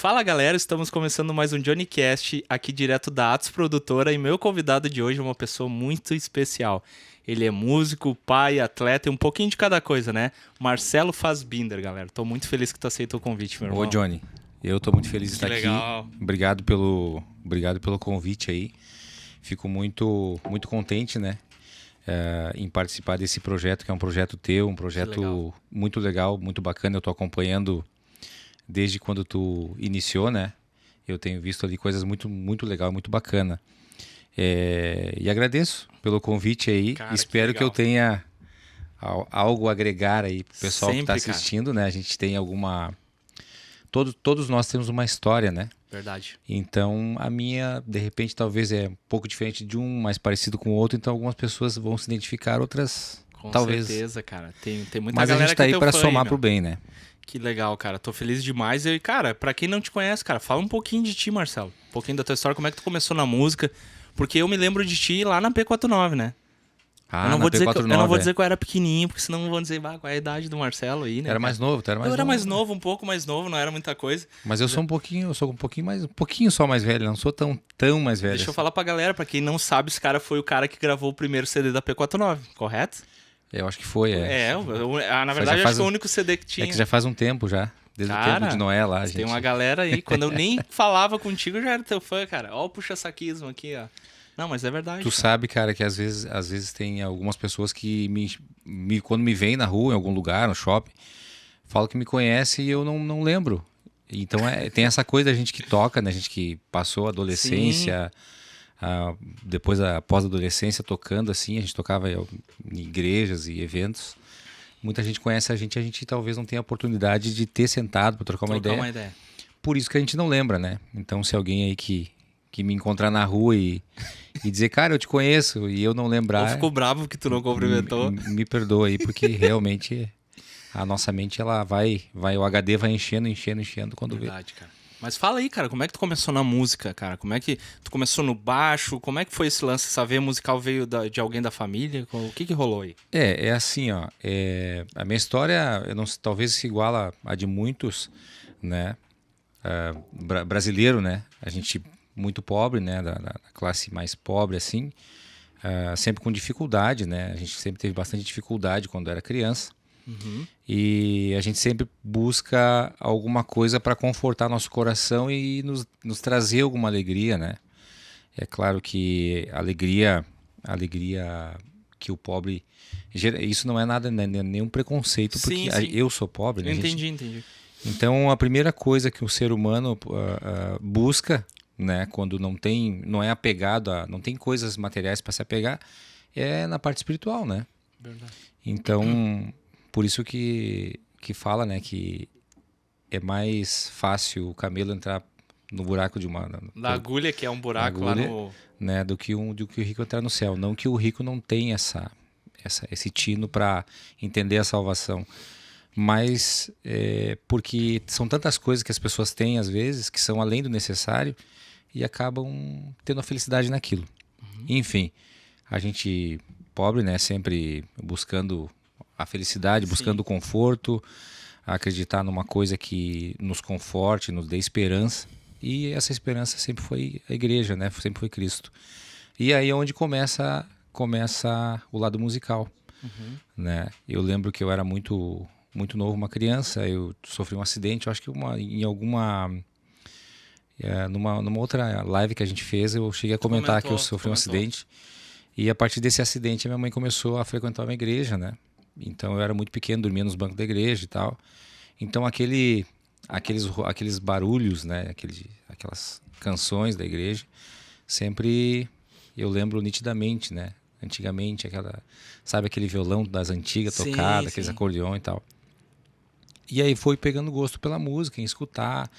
Fala galera, estamos começando mais um Johnny Cast aqui direto da Atos Produtora e meu convidado de hoje é uma pessoa muito especial. Ele é músico, pai, atleta e um pouquinho de cada coisa, né? Marcelo Fassbinder, galera. Tô muito feliz que tu aceitou o convite, meu irmão. Ô, Johnny, eu tô muito feliz de estar legal. aqui. Obrigado pelo convite aí. Fico muito contente, né? Em participar desse projeto, que é um projeto teu, um projeto muito legal, muito bacana. Eu tô acompanhando desde quando tu iniciou, né? Eu tenho visto ali coisas muito legal, muito bacana. E agradeço pelo convite aí. Cara, Espero que eu tenha algo a agregar aí pro pessoal Sempre, que tá assistindo, né? A gente tem alguma... Todos nós temos uma história, né? Verdade. Então, a minha, de repente, talvez é um pouco diferente de um, mais parecido com o outro. Então, algumas pessoas vão se identificar, outras Com talvez. certeza, cara. Tem muita Mas galera a gente tá que é aí teu pra fã somar meu. pro bem, né? Que legal, cara. Tô feliz demais. E, cara, pra quem não te conhece, cara, fala um pouquinho de ti, Marcelo. Um pouquinho da tua história, como é que tu começou na música. Porque eu me lembro de ti lá na P49, né? Eu não vou dizer que eu era pequenininho, porque senão vão dizer, qual é a idade do Marcelo aí, né? Era mais novo, tu era mais Eu novo. era mais novo, um pouco mais novo, não era muita coisa. Mas eu sou um pouquinho só mais velho, não sou tão mais velho. Deixa eu falar pra galera, pra quem não sabe, esse cara foi o cara que gravou o primeiro CD da P49, correto? Eu acho que foi, Na verdade, acho que foi o único CD que tinha. É que já faz um tempo já, desde o tempo de Noé lá. Tem uma galera aí, quando eu nem falava contigo, eu já era teu fã, cara. Ó o puxa-saquismo aqui, ó. Não, mas é verdade. Tu sabe, cara, que às vezes tem algumas pessoas que quando me veem na rua, em algum lugar, no shopping, falam que me conhece e eu não lembro. Então tem essa coisa da gente que toca, né? A gente que passou a adolescência, depois a pós-adolescência tocando assim, a gente tocava em igrejas e eventos. Muita gente conhece a gente talvez não tenha a oportunidade de ter sentado para trocar uma ideia. Por isso que a gente não lembra, né? Então se alguém aí que me encontrar na rua e dizer, cara, eu te conheço, e eu não lembrar... Ou ficou bravo que tu não cumprimentou. Me perdoa aí, porque realmente a nossa mente, ela vai, o HD vai enchendo quando Verdade, cara. Mas fala aí, cara, como é que tu começou na música, cara? Como é que tu começou no baixo? Como é que foi esse lance? Essa veia musical veio de alguém da família? O que rolou aí? É assim, ó, a minha história, eu não, talvez se iguala a de muitos, né, brasileiro, né, a gente muito pobre, né, da classe mais pobre, assim, sempre com dificuldade, né, a gente sempre teve bastante dificuldade quando era criança. Uhum. E a gente sempre busca alguma coisa para confortar nosso coração e nos trazer alguma alegria, né? É claro que a alegria que o pobre... Isso não é nada, né, nenhum preconceito, porque sim. eu sou pobre, né? Entendi. Então, a primeira coisa que o ser humano busca, né, quando não é apegado não tem coisas materiais para se apegar, é na parte espiritual, né? Verdade. Então... Por isso que fala, né, que é mais fácil o camelo entrar no buraco de uma... Da agulha, que é um buraco agulha, lá no... Né, do que o rico entrar no céu. Não que o rico não tenha esse tino para entender a salvação. Mas porque são tantas coisas que as pessoas têm, às vezes, que são além do necessário e acabam tendo a felicidade naquilo. Uhum. Enfim, a gente pobre, né, sempre buscando... a felicidade, buscando o conforto, acreditar numa coisa que nos conforte, nos dê esperança. E essa esperança sempre foi a igreja, né? Sempre foi Cristo. E aí é onde começa o lado musical, né? Eu lembro que eu era muito novo, uma criança, eu sofri um acidente, eu acho que numa outra live que a gente fez, eu cheguei a comentar que eu sofri um acidente. E a partir desse acidente, a minha mãe começou a frequentar uma igreja, né? Então eu era muito pequeno, dormia nos bancos da igreja e tal. Então aqueles barulhos, né, aquelas canções da igreja, sempre eu lembro nitidamente, né? Antigamente sabe aquele violão das antigas tocado, aqueles acordeões e tal. E aí foi pegando gosto pela música, em escutar.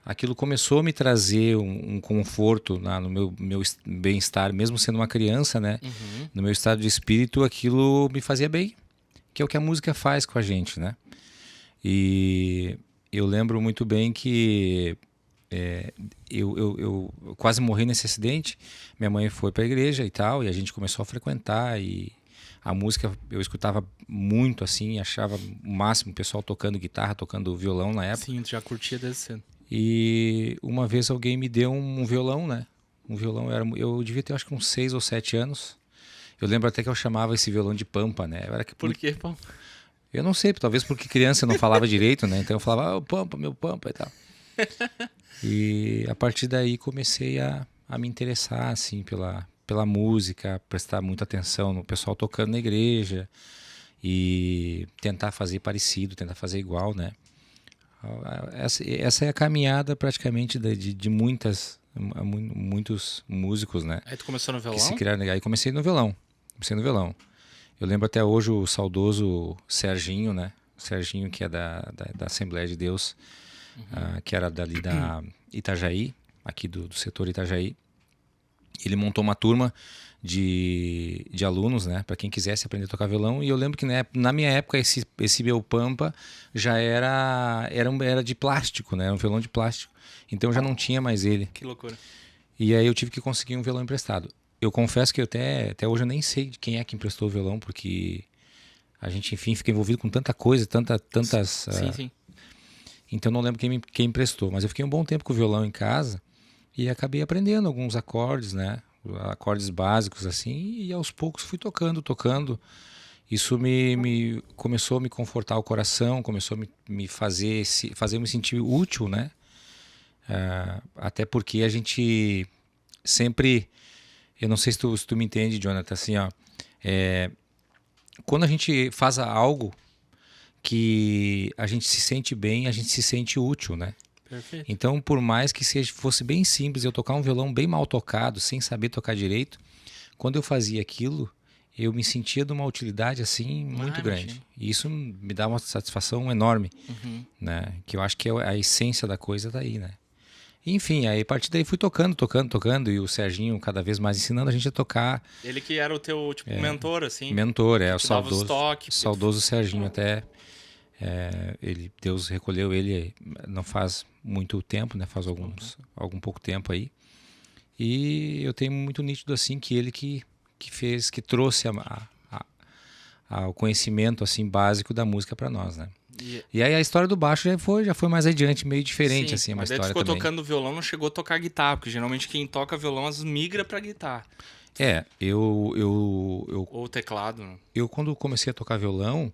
Aquilo começou a me trazer um conforto no meu bem-estar, mesmo sendo uma criança, né? Uhum. No meu estado de espírito, aquilo me fazia bem. Que é o que a música faz com a gente, né? E eu lembro muito bem que eu quase morri nesse acidente. Minha mãe foi para a igreja e tal, e a gente começou a frequentar, e a música eu escutava muito, assim, achava o máximo o pessoal tocando guitarra, tocando violão na época. Sim, tu já curtia desde cedo. E uma vez alguém me deu um violão, né? Um violão, eu devia ter acho que uns 6 ou 7 anos. Eu lembro até que eu chamava esse violão de Pampa, né? Por que, Pampa? Eu não sei, talvez porque criança eu não falava direito, né? Então eu falava, Pampa, meu Pampa e tal. E a partir daí comecei a me interessar, assim, pela música, prestar muita atenção no pessoal tocando na igreja e tentar fazer parecido, tentar fazer igual, né? Essa é a caminhada praticamente de muitos músicos, né? Aí tu começou no violão? Que se criaram, aí comecei no violão. Eu lembro até hoje o saudoso Serginho, né? O Serginho, que é da Assembleia de Deus, que era dali da Itajaí, aqui do setor Itajaí. Ele montou uma turma de alunos, né, para quem quisesse aprender a tocar violão. E eu lembro que na minha época esse meu Pampa já era de plástico, né, era um violão de plástico. Então eu já não tinha mais ele. Que loucura. E aí eu tive que conseguir um violão emprestado. Eu confesso que até hoje eu nem sei de quem é que emprestou o violão, porque a gente, enfim, fica envolvido com tanta coisa, tantas... Sim. Então não lembro quem emprestou, mas eu fiquei um bom tempo com o violão em casa e acabei aprendendo alguns acordes, né? Acordes básicos assim, e aos poucos fui tocando. Isso me começou a me confortar o coração, começou a me fazer eu me sentir útil, né? Até porque a gente sempre, eu não sei se tu me entende, Jonathan, assim, ó, quando a gente faz algo que a gente se sente bem, a gente se sente útil, né? Perfeito. Então, por mais que fosse bem simples, eu tocar um violão bem mal tocado, sem saber tocar direito, quando eu fazia aquilo, eu me sentia de uma utilidade assim muito grande. Imagina. E isso me dá uma satisfação enorme, né? Que eu acho que a essência da coisa tá aí, né? Enfim, aí a partir daí fui tocando, e o Serginho cada vez mais ensinando a gente a tocar. Ele que era o teu, tipo, mentor, assim. Mentor, o te dava os toques, saudoso Serginho até. Deus recolheu ele não faz muito tempo, né? Faz algum pouco tempo aí. E eu tenho muito nítido assim que ele que fez, que trouxe o conhecimento assim básico da música para nós, né? E aí a história do baixo já foi mais adiante, meio diferente. Sim, assim, uma mas daí tu história ficou também. tocando violão, não chegou a tocar guitarra, porque geralmente quem toca violão às vezes migra pra guitarra. Ou teclado. Né? Eu quando comecei a tocar violão,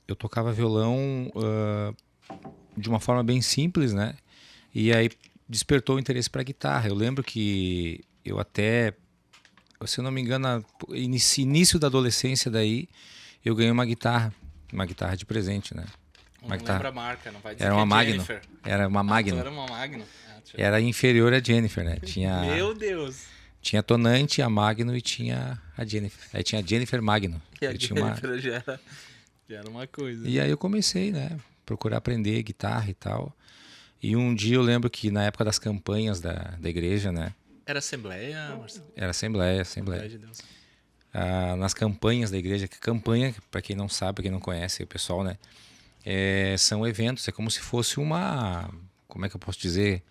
eu tocava violão de uma forma bem simples, né? E aí despertou o interesse para guitarra. Eu lembro que eu até, se eu não me engano, início da adolescência daí, eu ganhei uma guitarra de presente, né? Não lembra a marca, não vai dizer era que uma é Magnum. Jennifer. Era uma Magnum. Era uma Magnum. Era inferior à Jennifer, né? Meu Deus. Tinha a Tonante, a Magnum e tinha a Jennifer. Aí tinha a Jennifer Magnum. E a Jennifer já era uma coisa. E aí eu comecei, né? Procurar aprender guitarra e tal. E um dia eu lembro que na época das campanhas da igreja, né? Era Assembleia, Marcelo? Era Assembleia. De Deus. Nas campanhas da igreja, que campanha, para quem não sabe, para quem não conhece o pessoal, né? São eventos, é como se fosse como é que eu posso dizer?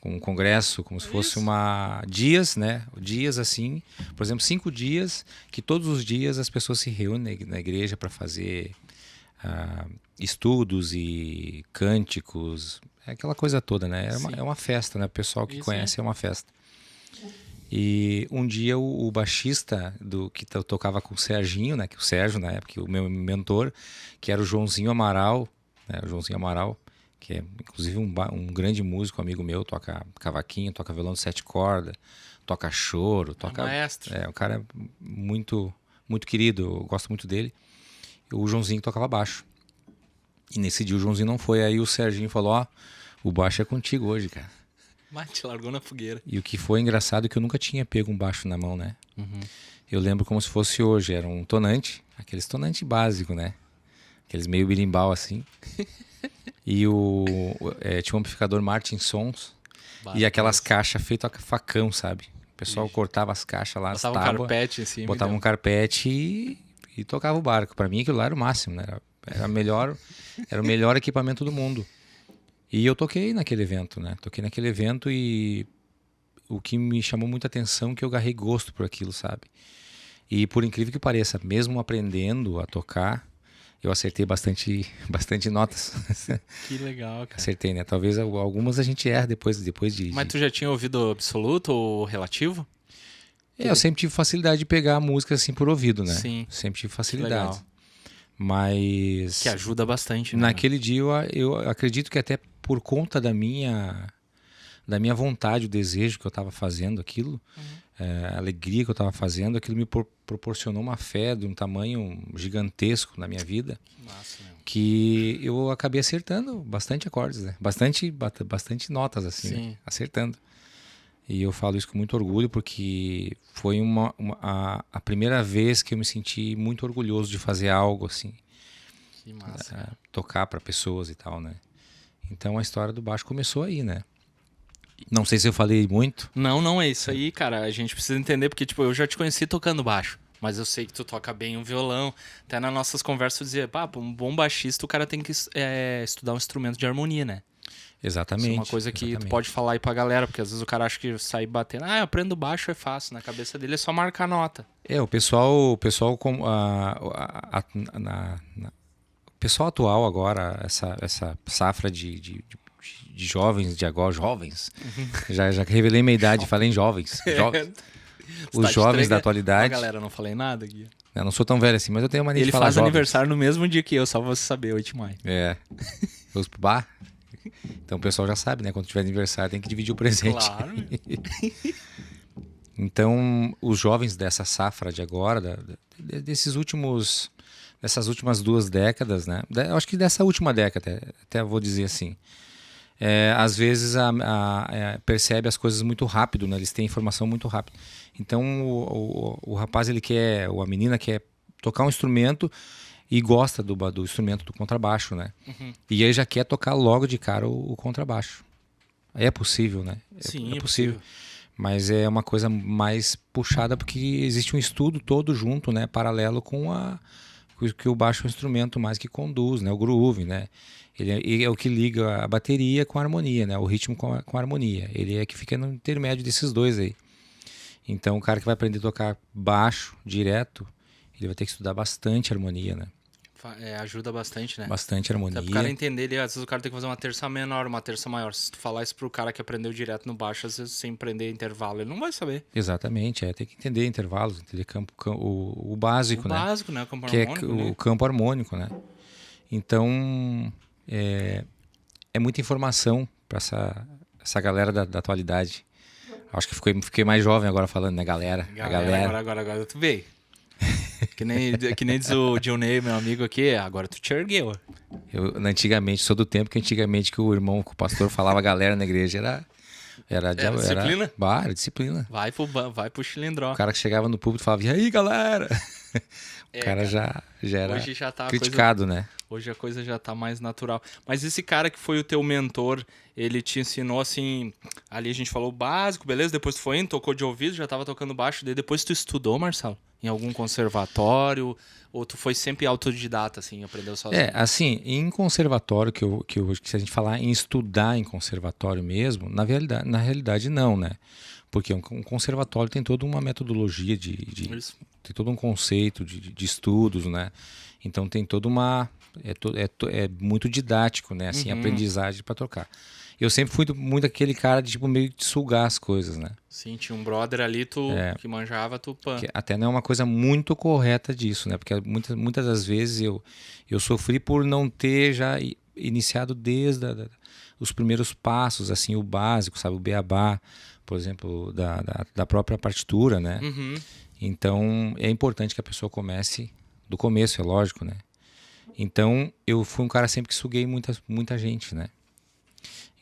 Um congresso, como se fosse dias, né? Dias assim, por exemplo, 5 dias, que todos os dias as pessoas se reúnem na igreja para fazer estudos e cânticos, aquela coisa toda, né? É uma festa, né? O pessoal que conhece é uma festa. E um dia o baixista que tocava com o Serginho, né? Que o Sérgio, na época, o meu mentor, que era o Joãozinho Amaral, né? O Joãozinho Amaral, que é inclusive um grande músico, amigo meu, toca cavaquinho, toca violão de 7 cordas, toca choro, toca... maestro. Um cara muito, muito querido, eu gosto muito dele. O Joãozinho tocava baixo. E nesse dia o Joãozinho não foi, aí o Serginho falou, o baixo é contigo hoje, cara. Mas te largou na fogueira. E o que foi engraçado é que eu nunca tinha pego um baixo na mão, né? Eu lembro como se fosse hoje, era um tonante, aqueles tonante básico, né? Aqueles meio birimbau assim. E tinha um amplificador Martin Sons e aquelas caixas feitas a facão, sabe? O pessoal cortava as caixas lá, botava um carpete em cima. Botava um carpete e tocava o barco. Para mim aquilo lá era o máximo, né? Era o melhor equipamento do mundo. E eu toquei naquele evento, né? E o que me chamou muita atenção é que eu agarrei gosto por aquilo, sabe? E por incrível que pareça, mesmo aprendendo a tocar, eu acertei bastante notas. Que legal, cara. Acertei, né? Talvez algumas a gente erra depois de... Mas tu já tinha ouvido absoluto ou relativo? Eu sempre tive facilidade de pegar a música assim por ouvido, né? Sim. Sempre tive Que facilidade. legal. Mas... Que ajuda bastante, né? Naquele dia eu acredito que até por conta da minha vontade, o desejo que eu estava fazendo aquilo, a alegria que eu estava fazendo, aquilo me proporcionou uma fé de um tamanho gigantesco na minha vida. Que massa, né? Que eu acabei acertando bastante acordes, né? Bastante notas, assim, Sim. né? Acertando. E eu falo isso com muito orgulho porque foi a primeira vez que eu me senti muito orgulhoso de fazer algo assim. Que massa. Tocar para pessoas e tal, né? Então a história do baixo começou aí, né? Não sei se eu falei muito. Não é isso aí, cara. A gente precisa entender, porque, tipo, eu já te conheci tocando baixo. Mas eu sei que tu toca bem o violão. Até nas nossas conversas eu dizia, um bom baixista, o cara tem que estudar um instrumento de harmonia, né? Exatamente. Isso é uma coisa que tu pode falar aí pra galera, porque às vezes o cara acha que sair batendo, eu aprendo baixo é fácil. Na cabeça dele é só marcar nota. O pessoal o pessoal atual agora, essa safra de jovens de agora, já revelei minha idade, falei em jovens. Os jovens da atualidade. Galera, não falei nada, Gui. Eu não sou tão velho assim, mas eu tenho mania de falar Ele faz jovens. aniversário no mesmo dia que eu, só você saber, 8 de maio. Vamos pro bar? Então o pessoal já sabe, né? Quando tiver aniversário tem que dividir o presente. Claro. Então, os jovens dessa safra de agora, dessas últimas 2 décadas, né? Eu acho que dessa última década, até vou dizer assim. Às vezes percebe as coisas muito rápido, né? Eles têm informação muito rápido. Então o rapaz, ou a menina quer tocar um instrumento e gosta do instrumento do contrabaixo, né? E aí já quer tocar logo de cara o contrabaixo. É possível, né? Sim, é possível. Mas é uma coisa mais puxada porque existe um estudo todo junto, né? Paralelo com que o baixo é um instrumento mais que conduz, né? O groove, né? Ele é o que liga a bateria com a harmonia, né? O ritmo com a harmonia. Ele é que fica no intermédio desses dois aí. Então, o cara que vai aprender a tocar baixo direto, ele vai ter que estudar bastante harmonia, né? Ajuda bastante, né? Bastante harmonia. Até pro cara entender, às vezes o cara tem que fazer uma terça menor, uma terça maior. Se tu falar isso pro cara que aprendeu direto no baixo, às vezes sem aprender intervalo, ele não vai saber. Exatamente, tem que entender intervalos, entender o básico, né? O básico, né? O campo harmônico. Que é o campo harmônico, né? Então, é muita informação para essa galera da atualidade. Acho que fiquei mais jovem agora falando, né, galera? Agora tu veio. Que nem diz o Dionei, meu amigo aqui, agora tu te ergueu. Antigamente, sou do tempo que o irmão, que o pastor falava galera na igreja, era disciplina? Era disciplina. Vai pro chilindró. O cara que chegava no púlpito falava, e aí, galera? O cara já era hoje já tá criticado, né? Hoje a coisa já tá mais natural. Mas esse cara que foi o teu mentor, ele te ensinou assim... Ali a gente falou o básico, beleza? Depois tu foi indo, tocou de ouvido, já tava tocando baixo. Daí depois tu estudou, Marcelo? Em algum conservatório? Ou tu foi sempre autodidata, assim, aprendeu sozinho? Assim, em conservatório, que se a gente falar em estudar em conservatório mesmo, na realidade não, né? Porque um conservatório tem toda uma metodologia tem todo um conceito de estudos, né? Então tem toda uma... É muito didático, né? Assim, aprendizagem para tocar. Eu sempre fui muito aquele cara de tipo meio de sugar as coisas, né? Sim, tinha um brother ali que manjava, que até não é uma coisa muito correta disso, né? Porque muitas das vezes eu sofri por não ter já iniciado desde os primeiros passos, assim, o básico, sabe? O beabá, por exemplo, da própria partitura, né? Então, é importante que a pessoa comece do começo, é lógico, né? Então, eu fui um cara sempre que suguei muita gente, né?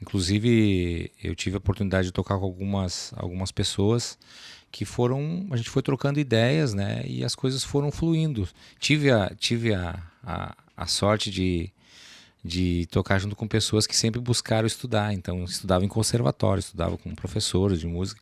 Inclusive, eu tive a oportunidade de tocar com algumas pessoas que a gente foi trocando ideias, né? E as coisas foram fluindo. Tive a sorte de tocar junto com pessoas que sempre buscaram estudar. Então, estudava em conservatório, estudava com professores de música.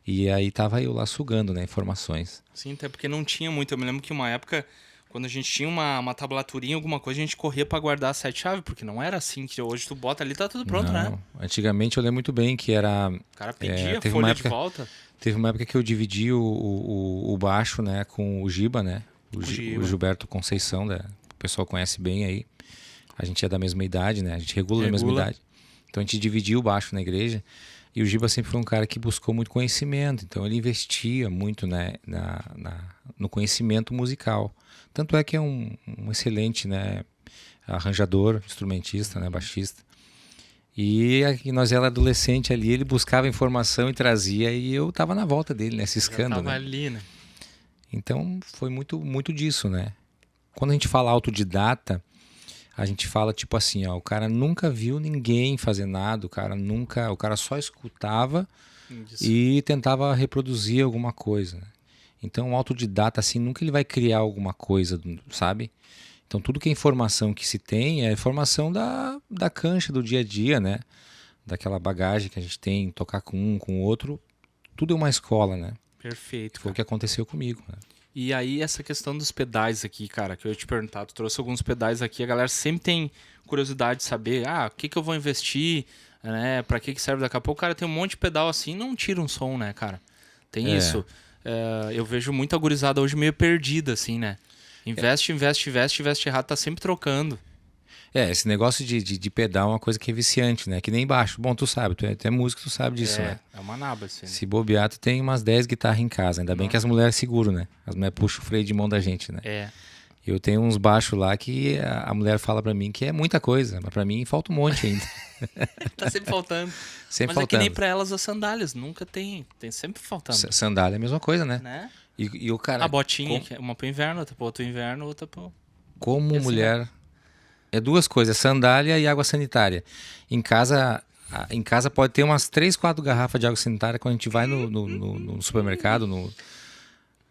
E aí tava eu lá sugando, né, informações. Sim, até porque não tinha muito. Eu me lembro que uma época, quando a gente tinha uma tabulaturinha, alguma coisa, a gente corria pra guardar as 7 chaves, porque não era assim, que hoje tu bota ali tá tudo pronto, não, né? Antigamente eu lembro muito bem que era... O cara pedia folha de volta. Teve uma época que eu dividi o baixo, né, com o Giba, né? O Gilberto Conceição, pessoal conhece bem aí. A gente é da mesma idade, né? A gente regula da mesma idade. Então a gente dividiu o baixo na igreja. E o Giba sempre foi um cara que buscou muito conhecimento. Então ele investia muito, né, no conhecimento musical. Tanto é que é um excelente, né, arranjador, instrumentista, né, baixista. E nós era adolescente ali, ele buscava informação e trazia, e eu tava na volta dele, né, ciscando, tava né? ali, né? Então foi muito, muito disso, né? Quando a gente fala autodidata, a gente fala tipo assim, ó, o cara nunca viu ninguém fazer nada, o cara só escutava e tentava reproduzir alguma coisa, né? Então, o autodidata, assim, nunca ele vai criar alguma coisa, sabe? Então, tudo que é informação que se tem é informação da cancha, do dia a dia, né? Daquela bagagem que a gente tem, tocar com um, com o outro. Tudo é uma escola, né? Perfeito. Foi o que aconteceu comigo, né? E aí, essa questão dos pedais aqui, cara, que eu ia te perguntar, tu trouxe alguns pedais aqui, a galera sempre tem curiosidade de saber, o que eu vou investir, né? Pra que serve daqui a pouco? O cara tem um monte de pedal assim, não tira um som, né, cara? Tem isso. Eu vejo muita gurizada hoje meio perdida, assim, né? Investe errado, tá sempre trocando. Esse negócio de pedal é uma coisa que é viciante, né? Que nem baixo. Bom, tu sabe, tu é músico, tu sabe disso, né? É uma naba, assim. Se bobear, tu tem umas 10 guitarras em casa. Ainda bem que as mulheres seguram, né? As mulheres puxam o freio de mão da gente, né? Eu tenho uns baixos lá que a mulher fala pra mim que é muita coisa, mas pra mim falta um monte ainda. Tá sempre faltando. Sempre mas faltando. É que nem pra elas as sandálias, nunca tem sempre faltando. Sandália é a mesma coisa, né? E o cara... A botinha, uma pro inverno, outra pro outro inverno, outra pro... Como assim, mulher... É duas coisas, sandália e água sanitária. Em casa pode ter umas 3, 4 garrafas de água sanitária. Quando a gente vai no supermercado,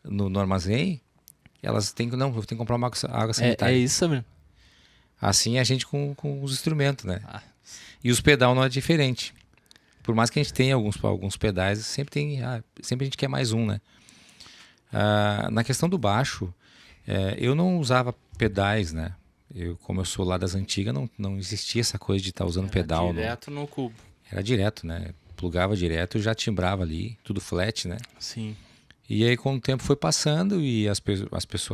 no armazém, elas têm que... Não, eu tenho que comprar uma água sanitária. É isso, Sabrina? Assim é a gente com os instrumentos, né? E os pedal não é diferente. Por mais que a gente tenha alguns pedais, sempre a gente quer mais um, né? Na questão do baixo, eu não usava pedais, né? Como eu sou lá das antigas, não existia essa coisa de estar usando pedal. Direto no cubo. Era direto, né? Plugava direto e já timbrava ali, tudo flat, né? Sim. E aí, com o tempo foi passando e as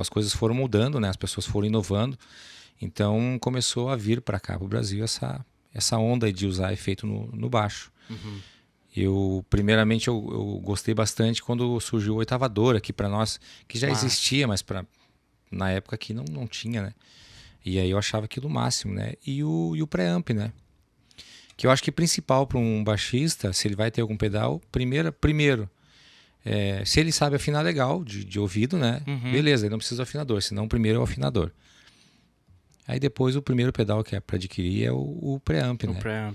coisas foram mudando, né? As pessoas foram inovando. Então, começou a vir para cá, para o Brasil, essa onda de usar efeito no baixo. Uhum. Primeiramente, eu gostei bastante quando surgiu o oitavador aqui para nós, que já existia, mas na época aqui não tinha, né? E aí eu achava aquilo o máximo, né? E o preamp, né? Que eu acho que principal para um baixista, se ele vai ter algum pedal, primeiro se ele sabe afinar legal, de ouvido, né? Uhum. Beleza, ele não precisa do afinador, senão primeiro é o afinador. Aí depois o primeiro pedal que é para adquirir é o preamp, né?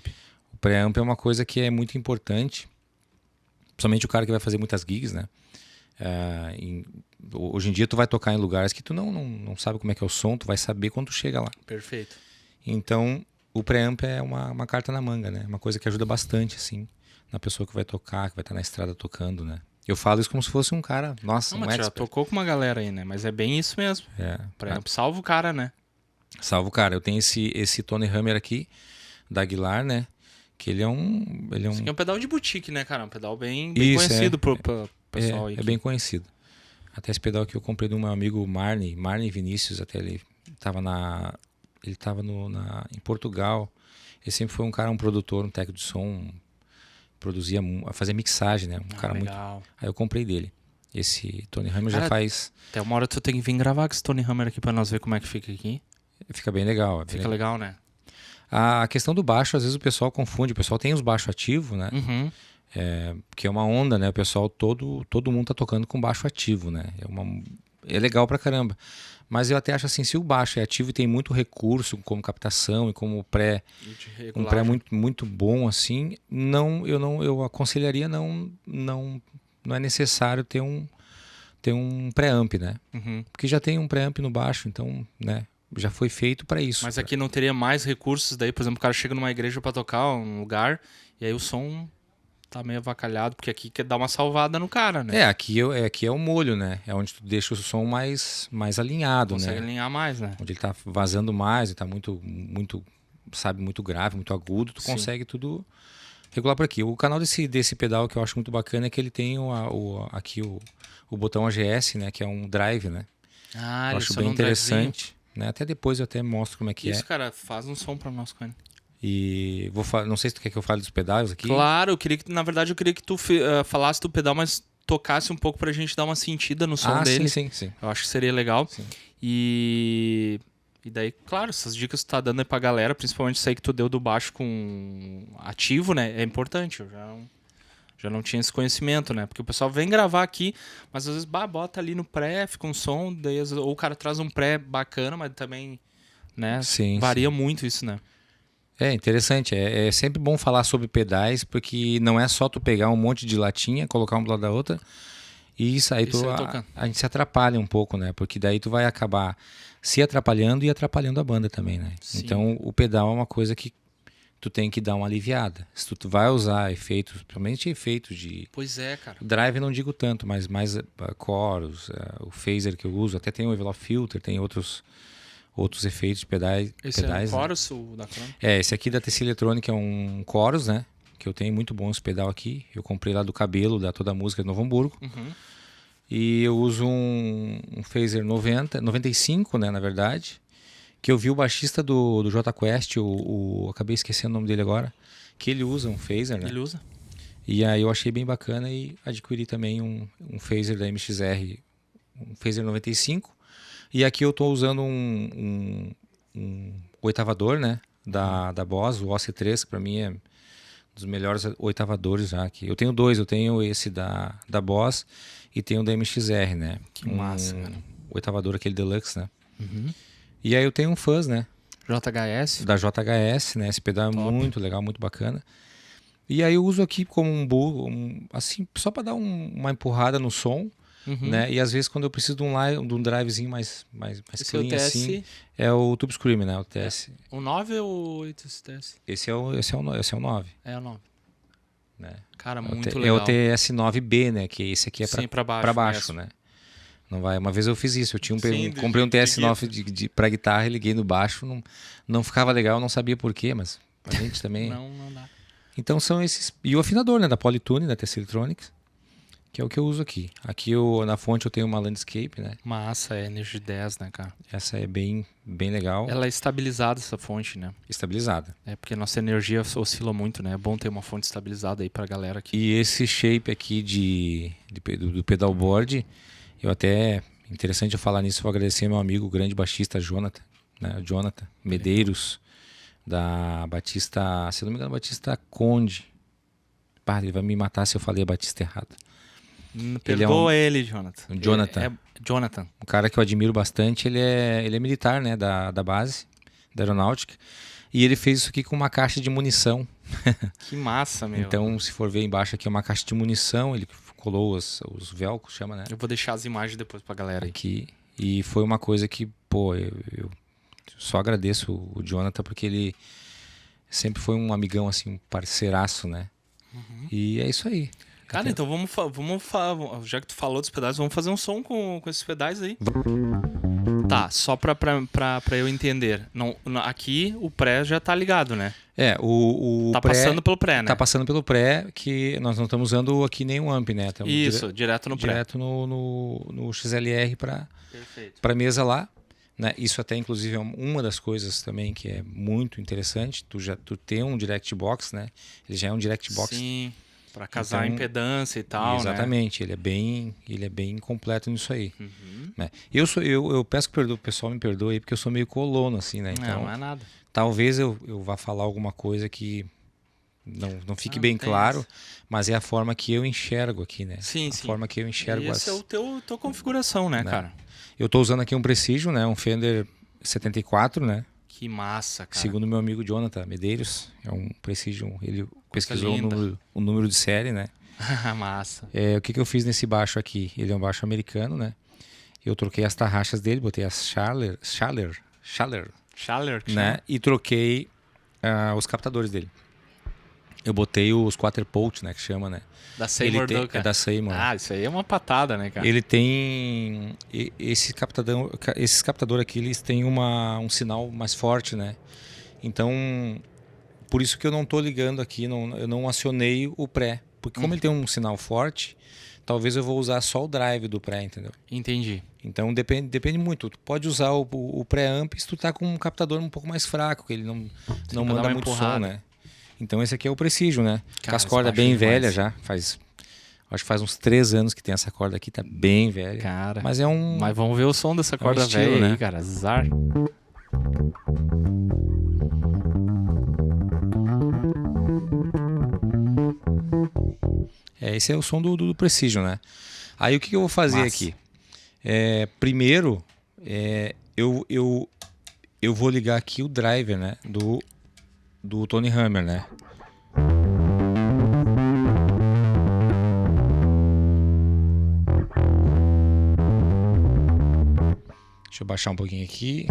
O preamp é uma coisa que é muito importante, principalmente o cara que vai fazer muitas gigs, né? Hoje em dia tu vai tocar em lugares que tu não sabe como é que é o som, tu vai saber quando tu chega lá. Perfeito. Então o preamp é uma carta na manga, né? Uma coisa que ajuda bastante, assim, na pessoa que vai tocar, que vai estar na estrada tocando, né? Eu falo isso como se fosse um cara, nossa, mas já tocou com uma galera aí, né? Mas é bem isso mesmo. Preamp salva o cara, né? Salva o cara. Eu tenho esse Tony Hammer aqui, da Aguilar, né? Que ele é um... Isso aqui é um pedal de boutique, né, cara? Um pedal bem conhecido pro pessoal aí. É bem conhecido. Até esse pedal que eu comprei do meu amigo Marne Vinícius, até ele estava em Portugal. Ele sempre foi um produtor, um técnico de som, fazia mixagem, né? Um cara legal. Muito... Aí eu comprei dele. Esse Tony Hammer já faz... Até uma hora tu tem que vir gravar com esse Tony Hammer aqui pra nós ver como é que fica aqui. Fica bem legal. Fica legal, né? A questão do baixo, às vezes o pessoal confunde. O pessoal tem os baixos ativos, né? Uhum. Que é uma onda, né? O pessoal, todo mundo tá tocando com baixo ativo, né? É legal pra caramba. Mas eu até acho assim, se o baixo é ativo e tem muito recurso como captação e como um pré muito, muito bom assim, eu aconselharia não é necessário ter um preamp, né? Uhum. Porque já tem um preamp no baixo, então, né? Já foi feito para isso. Mas aqui não teria mais recursos daí, por exemplo, o cara chega numa igreja para tocar um lugar e aí o som tá meio avacalhado, porque aqui quer dar uma salvada no cara, né? Aqui é o molho, né? É onde tu deixa o som mais alinhado, né? Consegue alinhar mais, né? Onde ele tá vazando mais, ele tá muito, sabe, muito grave, muito agudo, tu consegue tudo regular por aqui. O canal desse pedal que eu acho muito bacana é que ele tem aqui o botão AGS, né? Que é um drive, né? Eu acho bem interessante. né? Até depois eu até mostro como é que Isso, cara, faz um som pra nós com ele. E não sei se tu quer que eu fale dos pedais aqui. Claro, na verdade eu queria que tu falasse do pedal, mas tocasse um pouco pra gente dar uma sentida no som dele. Sim. Eu acho que seria legal. Sim. E daí, claro, essas dicas que tu tá dando aí pra galera, principalmente isso aí que tu deu do baixo com ativo, né? É importante. Eu já não tinha esse conhecimento, né? Porque o pessoal vem gravar aqui, mas às vezes bota ali no pré, fica um som, daí, ou o cara traz um pré bacana, mas também, né? Varia muito isso, né? É interessante, é sempre bom falar sobre pedais, porque não é só tu pegar um monte de latinha, colocar um do lado da outra, e isso aí a gente se atrapalha um pouco, né? Porque daí tu vai acabar se atrapalhando e atrapalhando a banda também, né? Sim. Então o pedal é uma coisa que tu tem que dar uma aliviada. Se tu vai usar efeitos, principalmente efeitos de... Pois é, cara. Drive não digo tanto, mas mais chorus, o phaser que eu uso, até tem o envelope filter, tem outros efeitos de pedais. Esse pedais, é um chorus, né? O da Crono? Esse aqui da TC Electronic é um chorus, né? Que eu tenho muito bom esse pedal aqui. Eu comprei lá do Cabelo, da Toda a Música de Novo Hamburgo. Uhum. E eu uso um phaser 95, né, na verdade. Que eu vi o baixista do J Quest, acabei esquecendo o nome dele agora, que ele usa um phaser, né? Ele usa. E aí eu achei bem bacana e adquiri também um phaser da MXR, um phaser 95. E aqui eu estou usando um oitavador, né, da Boss, o OC3, que para mim é um dos melhores oitavadores já aqui. Eu tenho dois, eu tenho esse da Boss e tenho da MXR, né? Que massa, cara. Oitavador aquele Deluxe, né? Uhum. E aí eu tenho um fuzz, né? JHS? Da JHS, né? Esse pedal é muito legal, muito bacana. E aí eu uso aqui como assim, só para dar uma empurrada no som, né? E às vezes quando eu preciso de um drivezinho mais clean, é o TS? assim, é o Tube Scream, né? O TS. O 9 ou o 8 esse TS? Esse é o 9. É o 9. Né? Cara, muito legal. É o TS9B, né? Que esse aqui é para baixo, né? Não vai. Uma vez eu fiz isso, comprei um TS9 para guitarra, liguei no baixo, não ficava legal, não sabia porquê, mas a gente também... não dá. Então são esses... E o afinador, né? Da Polytune, da TC Electronics, que é o que eu uso aqui. Aqui na fonte eu tenho uma Landscape, né? Massa, é Energy 10, né, cara? Essa é bem legal. Ela é estabilizada, essa fonte, né? Estabilizada. É, porque nossa energia oscila muito, né? É bom ter uma fonte estabilizada aí pra galera aqui. E esse shape aqui do pedalboard, eu até... Interessante eu falar nisso, vou agradecer meu amigo, o grande baixista Jonathan, né? Jonathan Medeiros, da Batista, se não me engano, Batista Conde. Pá, ele vai me matar se eu falei a Batista errado. Perdoa ele, Jonathan. Jonathan. Jonathan. Um cara que eu admiro bastante, ele é militar, né, da base, da aeronáutica. E ele fez isso aqui com uma caixa de munição. Que massa, meu. Então, se for ver embaixo aqui é uma caixa de munição, ele colou os velcros, chama, né? Eu vou deixar as imagens depois pra galera aqui. E foi uma coisa que, pô, eu só agradeço o Jonathan, porque ele sempre foi um amigão, assim, um parceiraço, né? E é isso aí. Cara, então vamos já que tu falou dos pedais, vamos fazer um som com esses pedais aí. Tá, só pra eu entender. Aqui o pré já tá ligado, né? O tá pré, passando pelo pré, né? Tá passando pelo pré, que nós não estamos usando aqui nenhum amp, né? Estamos isso, direto no pré. Direto no XLR pra mesa lá. Né? Isso até, inclusive, é uma das coisas também que é muito interessante. Tu tem um Direct Box, né? Ele já é um Direct Box. Sim, para casar a impedância e tal, exatamente, né? Ele é bem completo nisso aí. Né? Eu peço que o pessoal me perdoe aí, porque eu sou meio colono, assim, né? Então, não é nada. Talvez eu vá falar alguma coisa que não fique bem claro, mas é a forma que eu enxergo aqui, né? Sim, a forma que eu enxergo. Esse é o tua configuração, né, cara? Eu tô usando aqui um Precision, né? Um Fender 74, né? Que massa, cara. Segundo meu amigo Jonathan Medeiros, é um Precision. Ele pesquisou o número de série, né? Massa. O que eu fiz nesse baixo aqui? Ele é um baixo americano, né? Eu troquei as tarraxas dele, botei as Schaller, né? E troquei os captadores dele. Eu botei os Quaterpult, né? Que chama, né? Da Seymour Duncan. É da Seymour. Isso aí é uma patada, né, cara? Ele tem... Esses captadores aqui, eles têm um sinal mais forte, né? Então, por isso que eu não tô ligando aqui, eu não acionei o pré. Porque como ele tem um sinal forte, talvez eu vou usar só o drive do pré, entendeu? Entendi. Então depende muito. Tu pode usar o pré-amp se tu tá com um captador um pouco mais fraco, que ele não manda muito som, né? Então esse aqui é o Precision, né? Com as cordas bem velhas já. Acho que faz uns 3 anos que tem essa corda aqui, tá bem velha. Cara, mas vamos ver o som dessa corda estilo, velha né? aí, cara. Azar. Esse é o som do Precision, né? Aí o que eu vou fazer aqui? Primeiro, eu vou ligar aqui o driver, né? Do Tony Hammer, né? Deixa eu baixar um pouquinho aqui.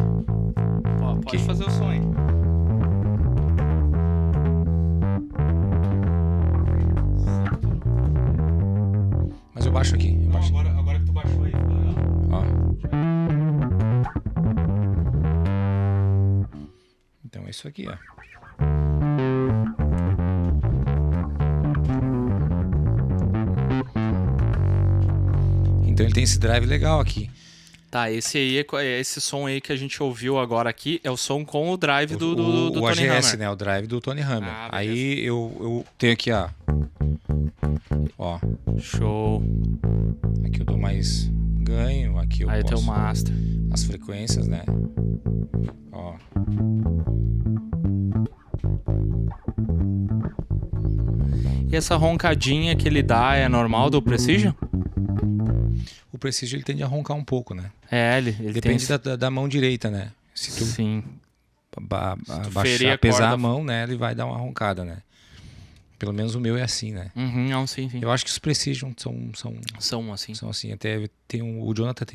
Pode fazer o som aí. Mas eu baixo aqui. Agora que tu baixou aí, ficou legal. Ó. Então é isso aqui, ó. Então ele tem esse drive legal aqui. Tá, esse som aí que a gente ouviu agora aqui é o som com o drive do Tony AGS, Hammer. né? O drive do Tony Hammer. Aí eu tenho aqui, ó. Show. Aqui eu dou mais ganho, aqui eu aí posso... tem o master. As frequências, né? Ó. E essa roncadinha que ele dá é normal do Precision? O Precision ele tende a roncar um pouco, né? Ele depende da mão direita, né? Se tu Sim. Pesar a mão, né? Ele vai dar uma roncada, né? Pelo menos o meu é assim, né? Não, sim. Eu acho que os Precision são assim. São assim. Até o Jonathan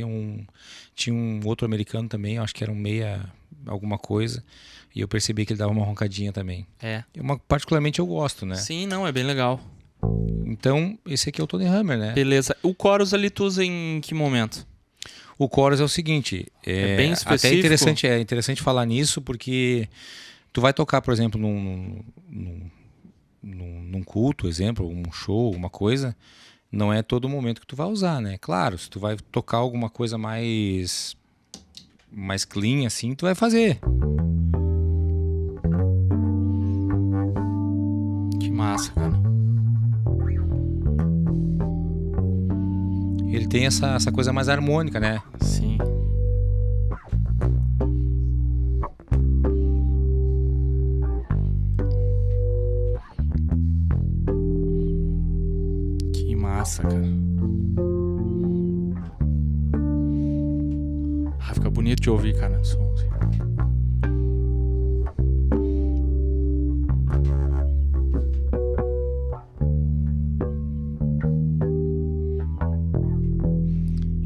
tinha um outro americano também, eu acho que era um 6 alguma coisa. E eu percebi que ele dava uma roncadinha também. Particularmente eu gosto, né? Sim, não, é bem legal. Então, esse aqui é o Tony Hammer, né? Beleza. O chorus ali tu usa em que momento? O chorus é o seguinte, é bem específico. Até é interessante falar nisso, porque tu vai tocar, por exemplo, num culto, exemplo, um show, uma coisa, não é todo momento que tu vai usar, né? Claro, se tu vai tocar alguma coisa mais clean assim, tu vai fazer. Que massa, cara. Ele tem essa coisa mais harmônica, né? Sim. Que massa, cara. Fica bonito de ouvir, cara, o som.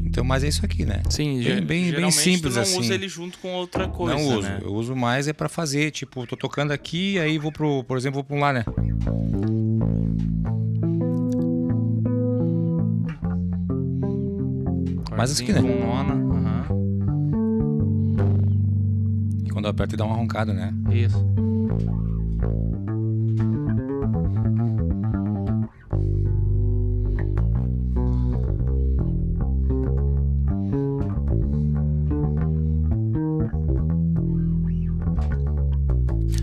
Então, mas é isso aqui, né? Sim, bem simples tu não assim. usa ele junto com outra coisa, não uso, né? Eu uso mais pra fazer, tipo, tô tocando aqui, aí vou por exemplo, vou pra um lá, né? Mas isso aqui, né? Com nona. E quando eu aperto, ele dá uma roncada, né? Isso.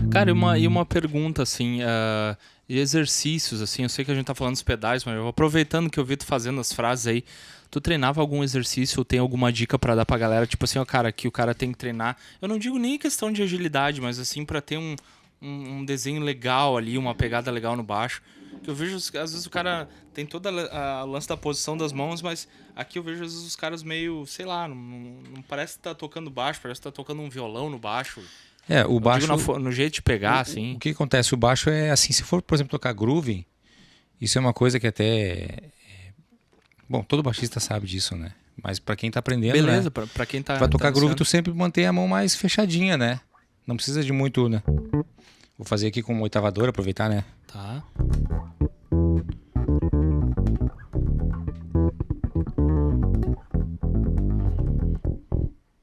Cara, e uma pergunta, assim, de exercícios, assim, eu sei que a gente tá falando dos pedais, mas eu aproveitando que eu vi tu fazendo as frases aí, tu treinava algum exercício ou tem alguma dica pra dar pra galera? Tipo assim, ó, cara, que o cara tem que treinar, eu não digo nem questão de agilidade, mas assim, pra ter um desenho legal ali, uma pegada legal no baixo, que eu vejo, às vezes o cara tem toda a lance da posição das mãos, mas aqui eu vejo às vezes os caras meio, sei lá, não parece que tá tocando baixo, parece que tá tocando um violão no baixo. O baixo... No jeito de pegar, assim. O que acontece? O baixo é assim, se for, por exemplo, tocar groove, isso é uma coisa que até... Bom, todo baixista sabe disso, né? Mas pra quem tá aprendendo, beleza, né? Pra quem tá... Pra tocar groove, tu sempre mantém a mão mais fechadinha, né? Não precisa de muito, né? Vou fazer aqui com uma oitavadora, aproveitar, né? Tá.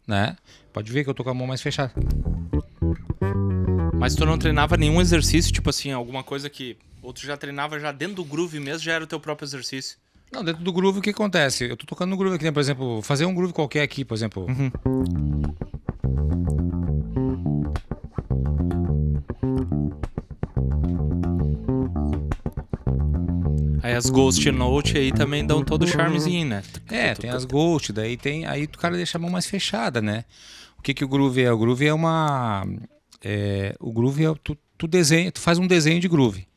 Né? Pode ver que eu tô com a mão mais fechada. Mas tu não treinava nenhum exercício, tipo assim, alguma coisa que... Ou tu já treinava já dentro do groove mesmo, já era o teu próprio exercício? Não, dentro do groove o que acontece? Eu tô tocando no groove aqui, né? Por exemplo, fazer um groove qualquer aqui, por exemplo. Aí as Ghost Note aí também dão todo o charmezinho, né? Tem as Ghost, daí tem. Aí o cara deixa a mão mais fechada, né? O que o groove é? O groove é uma. O groove é. Tu desenha, tu faz um desenho de groove.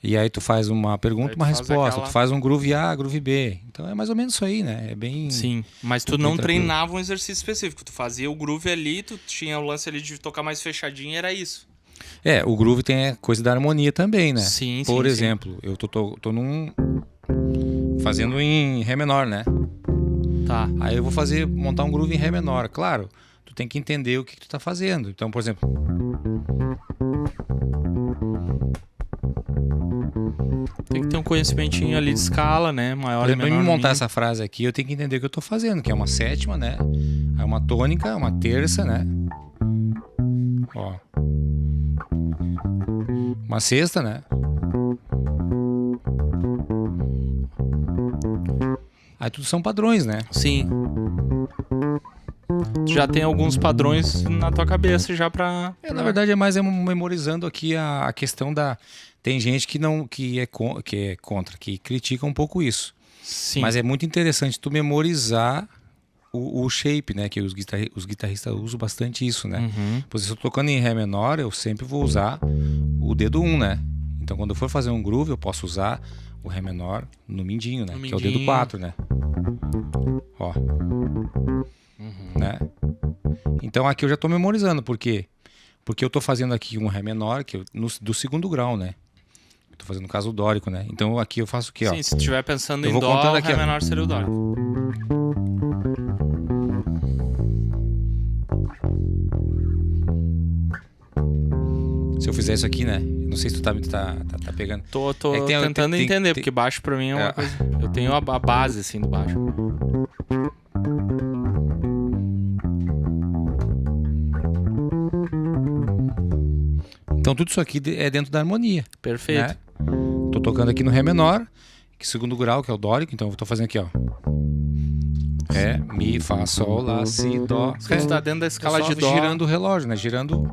E aí tu faz uma pergunta, uma resposta. Tu faz um groove A, groove B. Então é mais ou menos isso aí, né? É bem. Sim, mas tu não treinava um exercício específico. Tu fazia o groove ali, tu tinha o lance ali de tocar mais fechadinho, era isso. O groove tem a coisa da harmonia também, né? Sim, Por exemplo, eu tô fazendo em Ré menor, né? Tá. Aí eu vou montar um groove em Ré menor. Claro, tu tem que entender o que tu tá fazendo. Então, por exemplo... Tem que ter um conhecimentinho ali de escala, né? Maior Por e exemplo, menor. Pra me montar essa frase aqui, eu tenho que entender o que eu tô fazendo, que é uma sétima, né? Aí uma tônica, uma terça, né? Ó. Uma sexta, né? Aí tudo são padrões, né? Sim. Tu já tem alguns padrões na tua cabeça já pra... Na verdade é mais memorizando aqui a questão da... Tem gente que é contra, que critica um pouco isso. Sim. Mas é muito interessante tu memorizar o shape, né? Que os guitarristas usam bastante isso, né? Pois se eu tô tocando em Ré menor, eu sempre vou usar o dedo 1, né? Então quando eu for fazer um groove, eu posso usar o Ré menor no mindinho, né? Que é o dedo 4, né? Ó. Né? Então aqui eu já tô memorizando, por quê? Porque eu tô fazendo aqui um Ré menor, do segundo grau, né? Tô fazendo no caso o dórico, né? Então aqui eu faço o quê, ó? Sim, se tu estiver pensando eu em vou dó, contando o aqui, Ré ó. menor seria o dórico. Se eu fizer isso aqui, né? Não sei se tu tá pegando. Tô tentando entender, porque baixo pra mim é uma coisa... Eu tenho a base, assim, do baixo. Então tudo isso aqui é dentro da harmonia. Perfeito. Né? Tô tocando aqui no Ré menor, que segundo grau, que é o dórico. Então eu tô fazendo aqui, ó. Ré, Mi, Fá, Sol, Lá, Si, Dó, Ré. Você tá dentro da escala de dó. Girando o relógio, né? Girando...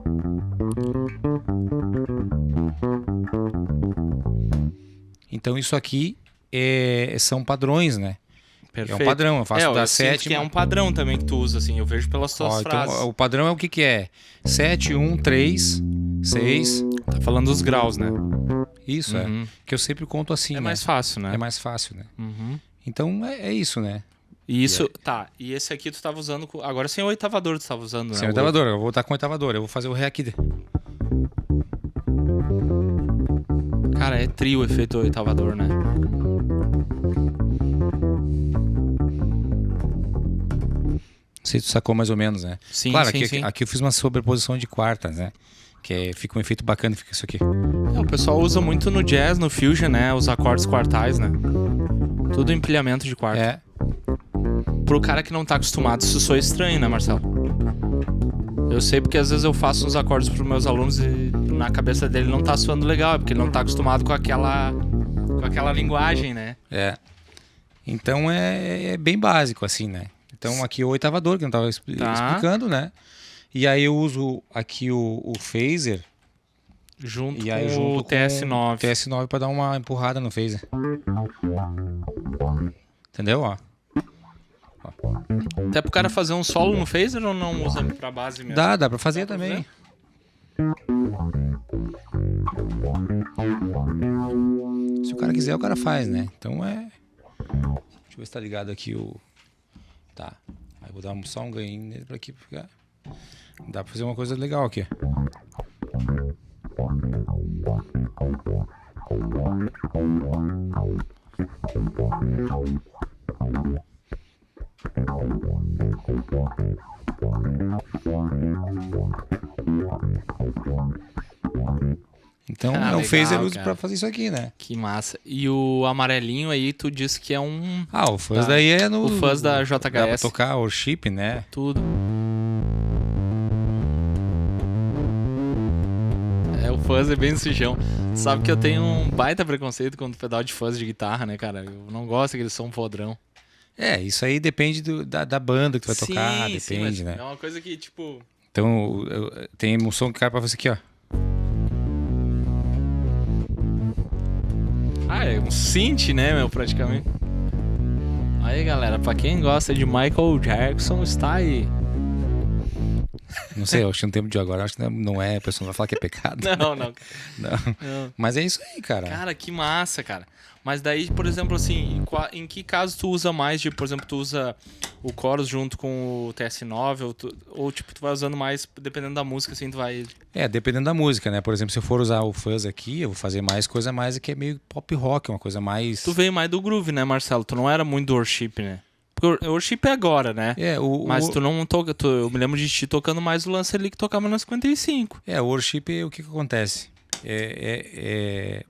Então isso aqui são padrões, né? Perfeito. É um padrão, eu faço da sétima. Que é um padrão também que tu usa, assim, eu vejo pelas tuas frases. Então, o padrão é o que é? 7, 1, 3, 6. Tá falando dos graus, né? Isso, que eu sempre conto assim, É né? mais fácil, né? É mais fácil, né? Então é isso, né? E isso, tá. E esse aqui tu tava usando... Agora sem o oitavador tu tava usando, né? Sem oitavador, eu vou estar com oitavador. Eu vou fazer o Ré aqui. Cara, é trio o efeito oitavador, né? Não sei se tu sacou mais ou menos, né? Sim, claro, sim. Aqui eu fiz uma sobreposição de quartas, né? Que fica um efeito bacana, fica isso aqui. O pessoal usa muito no jazz, no fusion, né? Os acordes quartais, né? Tudo empilhamento de quarta. Pro cara que não tá acostumado, isso soa estranho, né, Marcelo? Eu sei porque às vezes eu faço uns acordes pros meus alunos e na cabeça dele não tá soando legal, porque ele não tá acostumado com aquela linguagem, né? Então é bem básico, assim, né? Então aqui o oitavador, que eu não tava explicando, né? E aí eu uso aqui o phaser junto com o TS9. TS9 para dar uma empurrada no phaser. Entendeu? Ó. Até pro cara fazer um solo no phaser ou não usa pra base mesmo? Dá pra fazer também. Se o cara quiser, o cara faz, né? Então Deixa eu ver se tá ligado aqui o... Tá. Aí vou dar só um ganho nele pra aqui. Porque dá pra fazer uma coisa legal aqui. Então é um phaser uso pra fazer isso aqui, né? Que massa. E o amarelinho aí, tu disse que é um... o fuzz daí é no... O fuzz da JHS. Dá pra tocar worship, né? Tudo. O fuzz é bem sujão. Sabe que eu tenho um baita preconceito com o pedal de fuzz de guitarra, né, cara? Eu não gosto daquele som podrão. Isso aí depende da banda que tu vai tocar, depende, né? É uma coisa que, tipo... Então, tem um som que cai pra você aqui, ó. É um synth, né, meu, praticamente. Aí, galera, pra quem gosta de Michael Jackson, está aí. Não sei, eu acho que no tempo de agora, acho que não é, a pessoa vai falar que é pecado. Não. Mas é isso aí, cara. Cara, que massa, cara. Mas daí, por exemplo, assim, em que caso tu usa mais de, por exemplo, tu usa o chorus junto com o TS9 ou tipo, tu vai usando mais, dependendo da música, assim, tu vai... Dependendo da música, né? Por exemplo, se eu for usar o fuzz aqui, eu vou fazer coisa mais que é meio pop rock, uma coisa mais... Tu veio mais do groove, né, Marcelo? Tu não era muito do worship, né? Porque o worship é agora, né? Mas tu não toca... Eu me lembro de ti tocando mais o lance ali que tocava na 55. O worship, o que acontece? É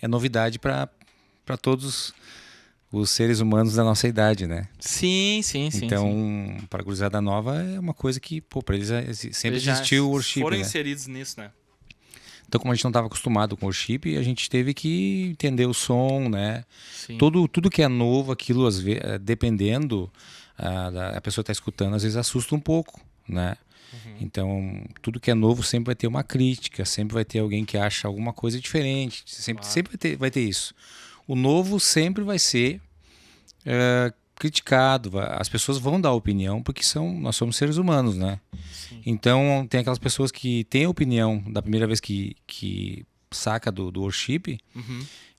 novidade para todos os seres humanos da nossa idade, né? Sim. Então, para a gurizada nova, é uma coisa que, para eles sempre existiu o worship, foram né? inseridos nisso, né? Então, como a gente não estava acostumado com o worship, a gente teve que entender o som, né? Sim. Tudo que é novo, aquilo, às vezes, dependendo, a pessoa está escutando, às vezes assusta um pouco, né? Então, tudo que é novo sempre vai ter uma crítica, sempre vai ter alguém que acha alguma coisa diferente, sempre vai ter isso. O novo sempre vai ser criticado, as pessoas vão dar opinião porque nós somos seres humanos, né? Sim. Então, tem aquelas pessoas que têm a opinião da primeira vez que saca do worship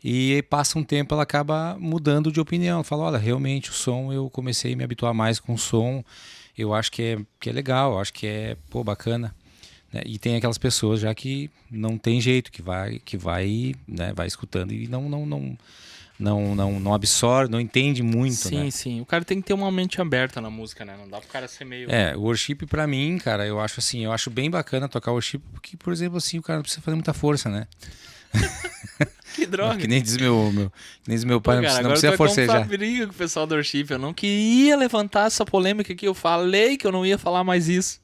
e passa um tempo ela acaba mudando de opinião. Ela fala, olha, realmente o som, eu comecei a me habituar mais com o som, eu acho que é legal, eu acho que é bacana. Né? E tem aquelas pessoas já que não tem jeito, que vai, né, vai escutando e não absorve, não entende muito. Sim, né? sim. O cara tem que ter uma mente aberta na música, né? Não dá pro cara ser meio... O worship pra mim, cara, eu acho bem bacana tocar worship, porque, por exemplo, assim, o cara não precisa fazer muita força, né? Que droga. Que nem diz meu pai, cara, não precisa forcejar. Agora briga com o pessoal do worship. Eu não queria levantar essa polêmica aqui. Eu falei que eu não ia falar mais isso.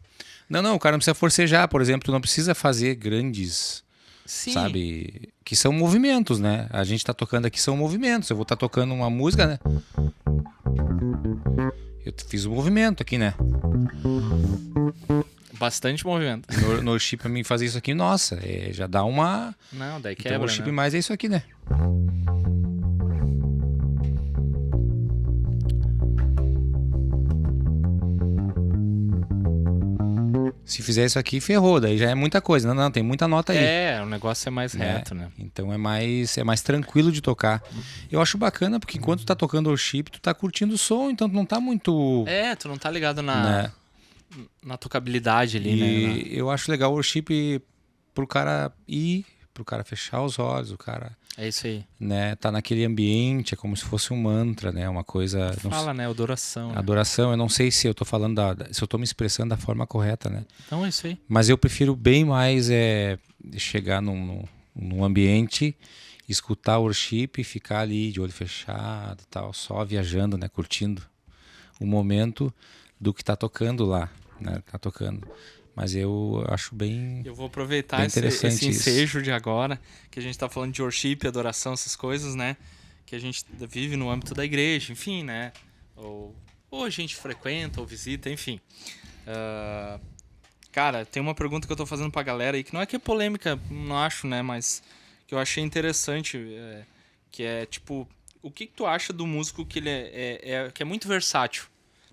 Não, o cara não precisa forcejar, por exemplo, tu não precisa fazer grandes... Sim. Sabe? Que são movimentos, né? A gente tá tocando aqui, são movimentos. Eu vou estar tocando uma música, né? Eu fiz um movimento aqui, né? Bastante movimento. No worship, pra mim fazer isso aqui, nossa, já dá uma... Não, daí quebra, então, worship né? mais é isso aqui, né? Se fizer isso aqui, ferrou, daí já é muita coisa. Não, tem muita nota aí. O negócio é mais reto, né? Então é mais tranquilo de tocar. Eu acho bacana, porque enquanto tu tá tocando worship, tu tá curtindo o som, então tu não tá muito... tu não tá ligado na tocabilidade ali, né? E eu acho legal o worship pro cara ir, pro cara fechar os olhos, o cara... É isso aí. Né, tá naquele ambiente, é como se fosse um mantra, né? Uma coisa... Fala, né? Adoração. Adoração, eu não sei se eu tô falando se eu tô me expressando da forma correta, né? Então é isso aí. Mas eu prefiro bem mais chegar num ambiente, escutar o worship, ficar ali de olho fechado e tal, só viajando, né? Curtindo o momento do que tá tocando lá, né? Tá tocando. Mas eu acho bem... Eu vou aproveitar esse ensejo de agora, que a gente tá falando de worship, adoração, essas coisas, né? Que a gente vive no âmbito da igreja, enfim, né? Ou a gente frequenta, ou visita, enfim. Cara, tem uma pergunta que eu tô fazendo pra galera aí, que não é que é polêmica, não acho, né? Mas que eu achei interessante, que é, tipo, o que tu acha do músico que ele que é muito versátil?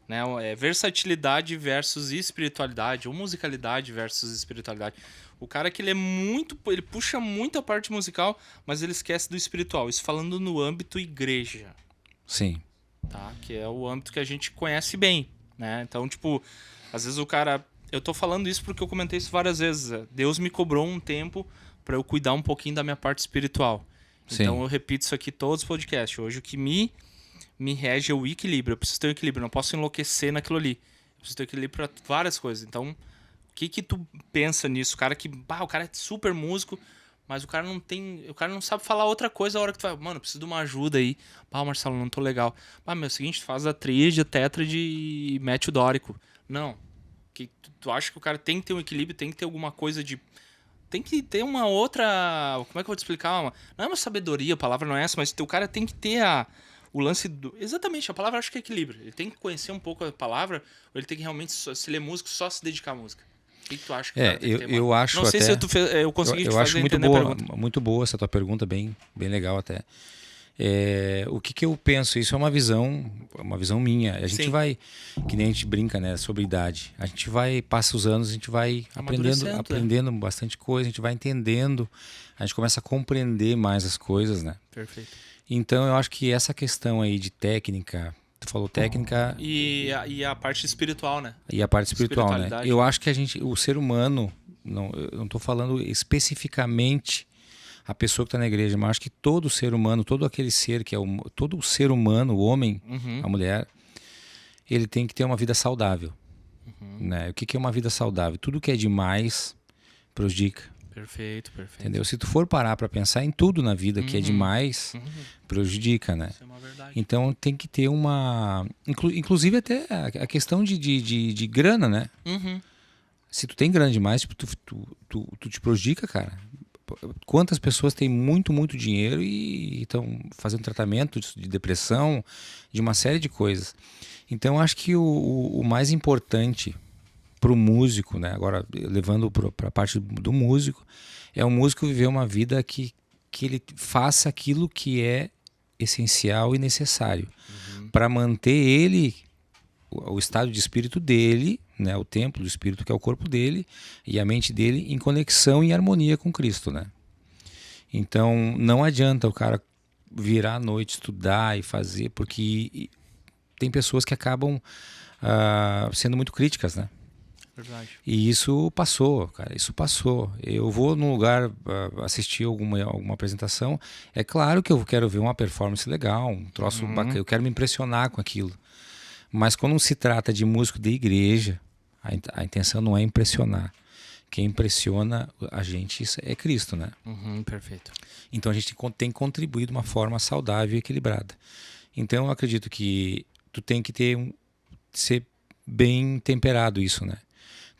Né? Versatilidade versus espiritualidade, ou musicalidade versus espiritualidade. O cara que ele puxa muito a parte musical, mas ele esquece do espiritual. Isso falando no âmbito igreja. Sim. Tá? Que é o âmbito que a gente conhece bem, né? Então, tipo, às vezes o cara... Eu tô falando isso porque eu comentei isso várias vezes. Deus me cobrou um tempo para eu cuidar um pouquinho da minha parte espiritual. Sim. Então eu repito isso aqui todos os podcasts. Hoje o que me rege é o equilíbrio. Eu preciso ter um equilíbrio, eu não posso enlouquecer naquilo ali. Eu preciso ter equilíbrio para várias coisas. Então, o que tu pensa nisso? O cara é super músico, mas o cara não sabe falar outra coisa a hora que tu vai, mano, eu preciso de uma ajuda aí. Marcelo, não tô legal. Meu, é o seguinte, tu faz a tríade, a tétrade e mete o dórico. Não. Tu acha que o cara tem que ter um equilíbrio, tem que ter alguma coisa de tem que ter uma outra... Como é que eu vou te explicar? Não é uma sabedoria, a palavra não é essa, mas o cara tem que ter o lance do... Exatamente, a palavra acho que é equilíbrio. Ele tem que conhecer um pouco a palavra, ou ele tem que realmente, se ele é músico, só se dedicar à música. O que tu acha que o cara tem que ter, eu acho Não sei até, se eu consegui te eu fazer acho muito entender boa, a pergunta. muito boa essa tua pergunta, bem legal até. O que eu penso? Isso é uma visão minha. A gente vai, que nem a gente brinca, né, sobre idade. A gente passa os anos, a gente vai aprendendo bastante coisa, a gente vai entendendo, a gente começa a compreender mais as coisas, né? Perfeito. Então eu acho que essa questão aí de técnica, tu falou técnica e a parte espiritual, né? E a parte espiritual, né? Eu acho que o ser humano, eu não estou falando especificamente a pessoa que está na igreja, mas acho que todo ser humano, todo aquele ser que é todo ser humano, o homem, a mulher, ele tem que ter uma vida saudável. Né? O que é uma vida saudável? Tudo que é demais prejudica. Perfeito. Entendeu? Se tu for parar para pensar em tudo na vida que é demais, prejudica, né? Isso é uma verdade. Então tem que ter uma... Inclusive até a questão de grana, né? Se tu tem grana demais, tipo, tu te prejudica, cara. Quantas pessoas têm muito, muito dinheiro e estão fazendo tratamento de depressão, de uma série de coisas. Então acho que o mais importante para o músico, né? Agora levando para a parte do músico, é o músico viver uma vida que ele faça aquilo que é essencial e necessário para manter ele, o estado de espírito dele, né? O templo do espírito que é o corpo dele e a mente dele em conexão e harmonia com Cristo, né? Então não adianta o cara virar à noite, estudar e fazer, porque tem pessoas que acabam sendo muito críticas, né? Verdade. E isso passou, cara, isso passou. Eu vou num lugar assistir alguma apresentação, é claro que eu quero ver uma performance legal, um troço bacana, eu quero me impressionar com aquilo. Mas quando se trata de músico de igreja, a intenção não é impressionar. Quem impressiona a gente é Cristo, né? Perfeito. Então a gente tem que contribuir de uma forma saudável e equilibrada. Então eu acredito que tu tem que ser bem temperado isso, né?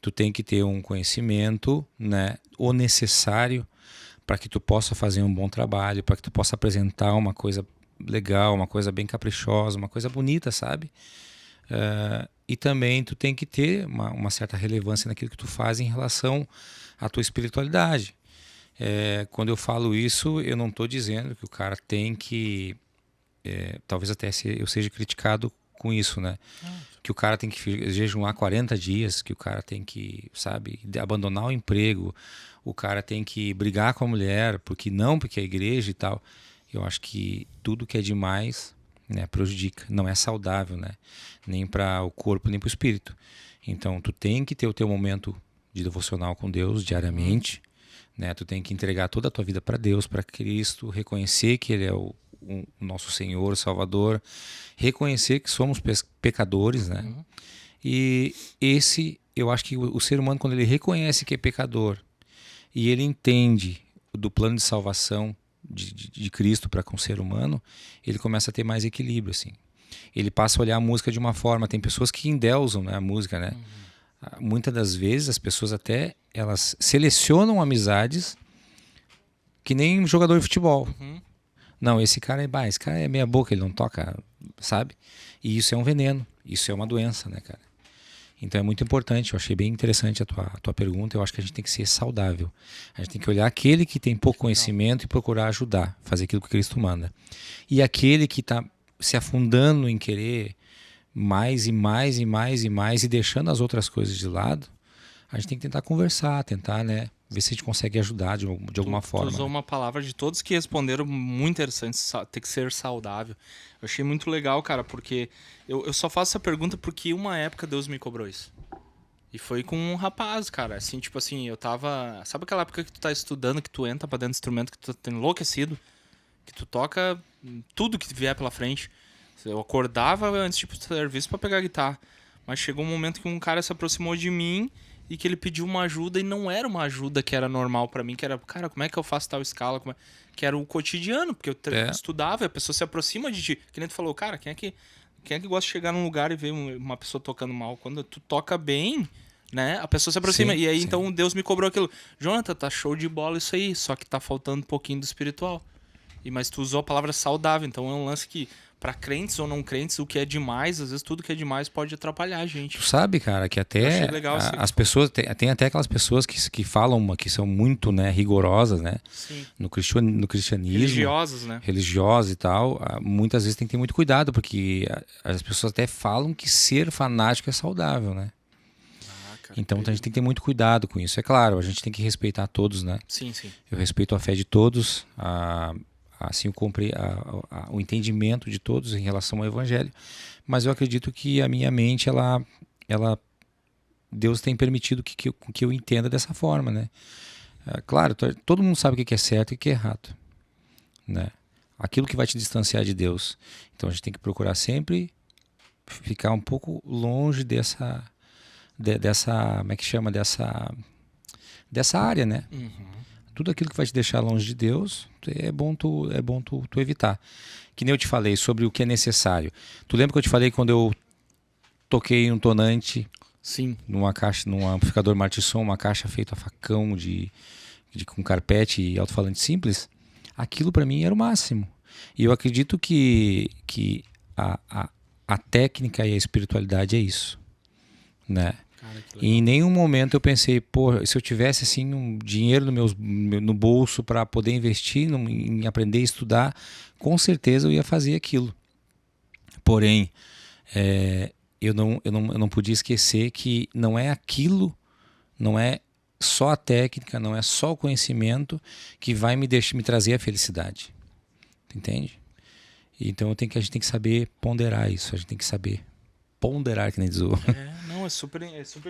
Tu tem que ter um conhecimento, né, o necessário para que tu possa fazer um bom trabalho, para que tu possa apresentar uma coisa legal, uma coisa bem caprichosa, uma coisa bonita, sabe? E também tu tem que ter uma certa relevância naquilo que tu faz em relação à tua espiritualidade. Quando eu falo isso, eu não estou dizendo que o cara tem que... talvez até eu seja criticado com isso, né? Que o cara tem que jejuar 40 dias, que o cara tem que, sabe, abandonar o emprego, o cara tem que brigar com a mulher, porque é a igreja e tal. Eu acho que tudo que é demais, né, prejudica, não é saudável, né? Nem para o corpo, nem para o espírito. Então, tu tem que ter o teu momento de devocional com Deus diariamente, né? Tu tem que entregar toda a tua vida para Deus, para Cristo, reconhecer que Ele é o nosso Senhor, Salvador, reconhecer que somos pecadores, né? E eu acho que o ser humano, quando ele reconhece que é pecador e ele entende do plano de salvação de Cristo para com o ser humano, ele começa a ter mais equilíbrio, assim. Ele passa a olhar a música de uma forma. Tem pessoas que endeusam, né, a música, né? Muitas das vezes as pessoas até elas selecionam amizades que nem um jogador de futebol. Não, esse cara é meia boca, ele não toca, sabe? E isso é um veneno, isso é uma doença, né, cara? Então é muito importante, eu achei bem interessante a tua pergunta, eu acho que a gente tem que ser saudável. A gente tem que olhar aquele que tem pouco conhecimento e procurar ajudar, fazer aquilo que Cristo manda. E aquele que está se afundando em querer mais e mais e mais e mais e deixando as outras coisas de lado, a gente tem que tentar conversar, tentar, né, ver se a gente consegue ajudar de alguma forma. Tu usou uma palavra de todos que responderam muito interessante, ter que ser saudável. Eu achei muito legal, cara, porque eu só faço essa pergunta porque uma época Deus me cobrou isso. E foi com um rapaz, cara, assim, tipo assim, eu tava... Sabe aquela época que tu tá estudando, que tu entra pra dentro do instrumento, que tu tá enlouquecido, que tu toca tudo que vier pela frente. Eu acordava antes de ir pro serviço pra pegar a guitarra. Mas chegou um momento que um cara se aproximou de mim e que ele pediu uma ajuda e não era uma ajuda que era normal pra mim, que era, cara, como é que eu faço tal escala? Que era o cotidiano, porque eu estudava e a pessoa se aproxima de ti. Que nem tu falou, cara, quem é que gosta de chegar num lugar e ver uma pessoa tocando mal? Quando tu toca bem, né? A pessoa se aproxima. Sim, e aí, sim. então, Deus me cobrou aquilo. Jonathan, tá show de bola isso aí, só que tá faltando um pouquinho do espiritual. Mas tu usou a palavra saudável, então é um lance que, pra crentes ou não crentes, o que é demais, às vezes tudo que é demais pode atrapalhar a gente. Tu sabe, cara, que Eu até achei legal isso as aí. pessoas, tem até aquelas pessoas que falam, que são muito, né, rigorosas, né, Sim. no cristianismo, Religiosas, né? religiosas e tal, muitas vezes tem que ter muito cuidado, porque as pessoas até falam que ser fanático é saudável, né? Cara, Então a gente tem que ter muito cuidado com isso. É claro, a gente tem que respeitar todos, né? Sim, sim. Eu respeito a fé de todos, assim o entendimento de todos em relação ao evangelho, mas eu acredito que a minha mente, ela Deus tem permitido que eu entenda dessa forma, né? Claro, todo mundo sabe o que é certo e o que é errado, né? Aquilo que vai te distanciar de Deus. Então a gente tem que procurar sempre ficar um pouco longe dessa como é que chama, dessa área, né? Tudo aquilo que vai te deixar longe de Deus é bom tu evitar. Que nem eu te falei sobre o que é necessário. Tu lembra que eu te falei quando eu toquei um tonante? Sim. Numa caixa, num amplificador Martisson, uma caixa feita a facão com carpete e alto-falante simples? Aquilo para mim era o máximo. E eu acredito que a técnica e a espiritualidade é isso, né? E em nenhum momento eu pensei, pô, se eu tivesse assim um dinheiro no bolso para poder investir em aprender a estudar, com certeza eu ia fazer aquilo. Porém, eu não podia esquecer que não é aquilo, não é só a técnica, não é só o conhecimento que vai me trazer a felicidade. Entende? Então a gente tem que saber ponderar isso, a gente tem que saber ponderar, que nem diz o... Não, é super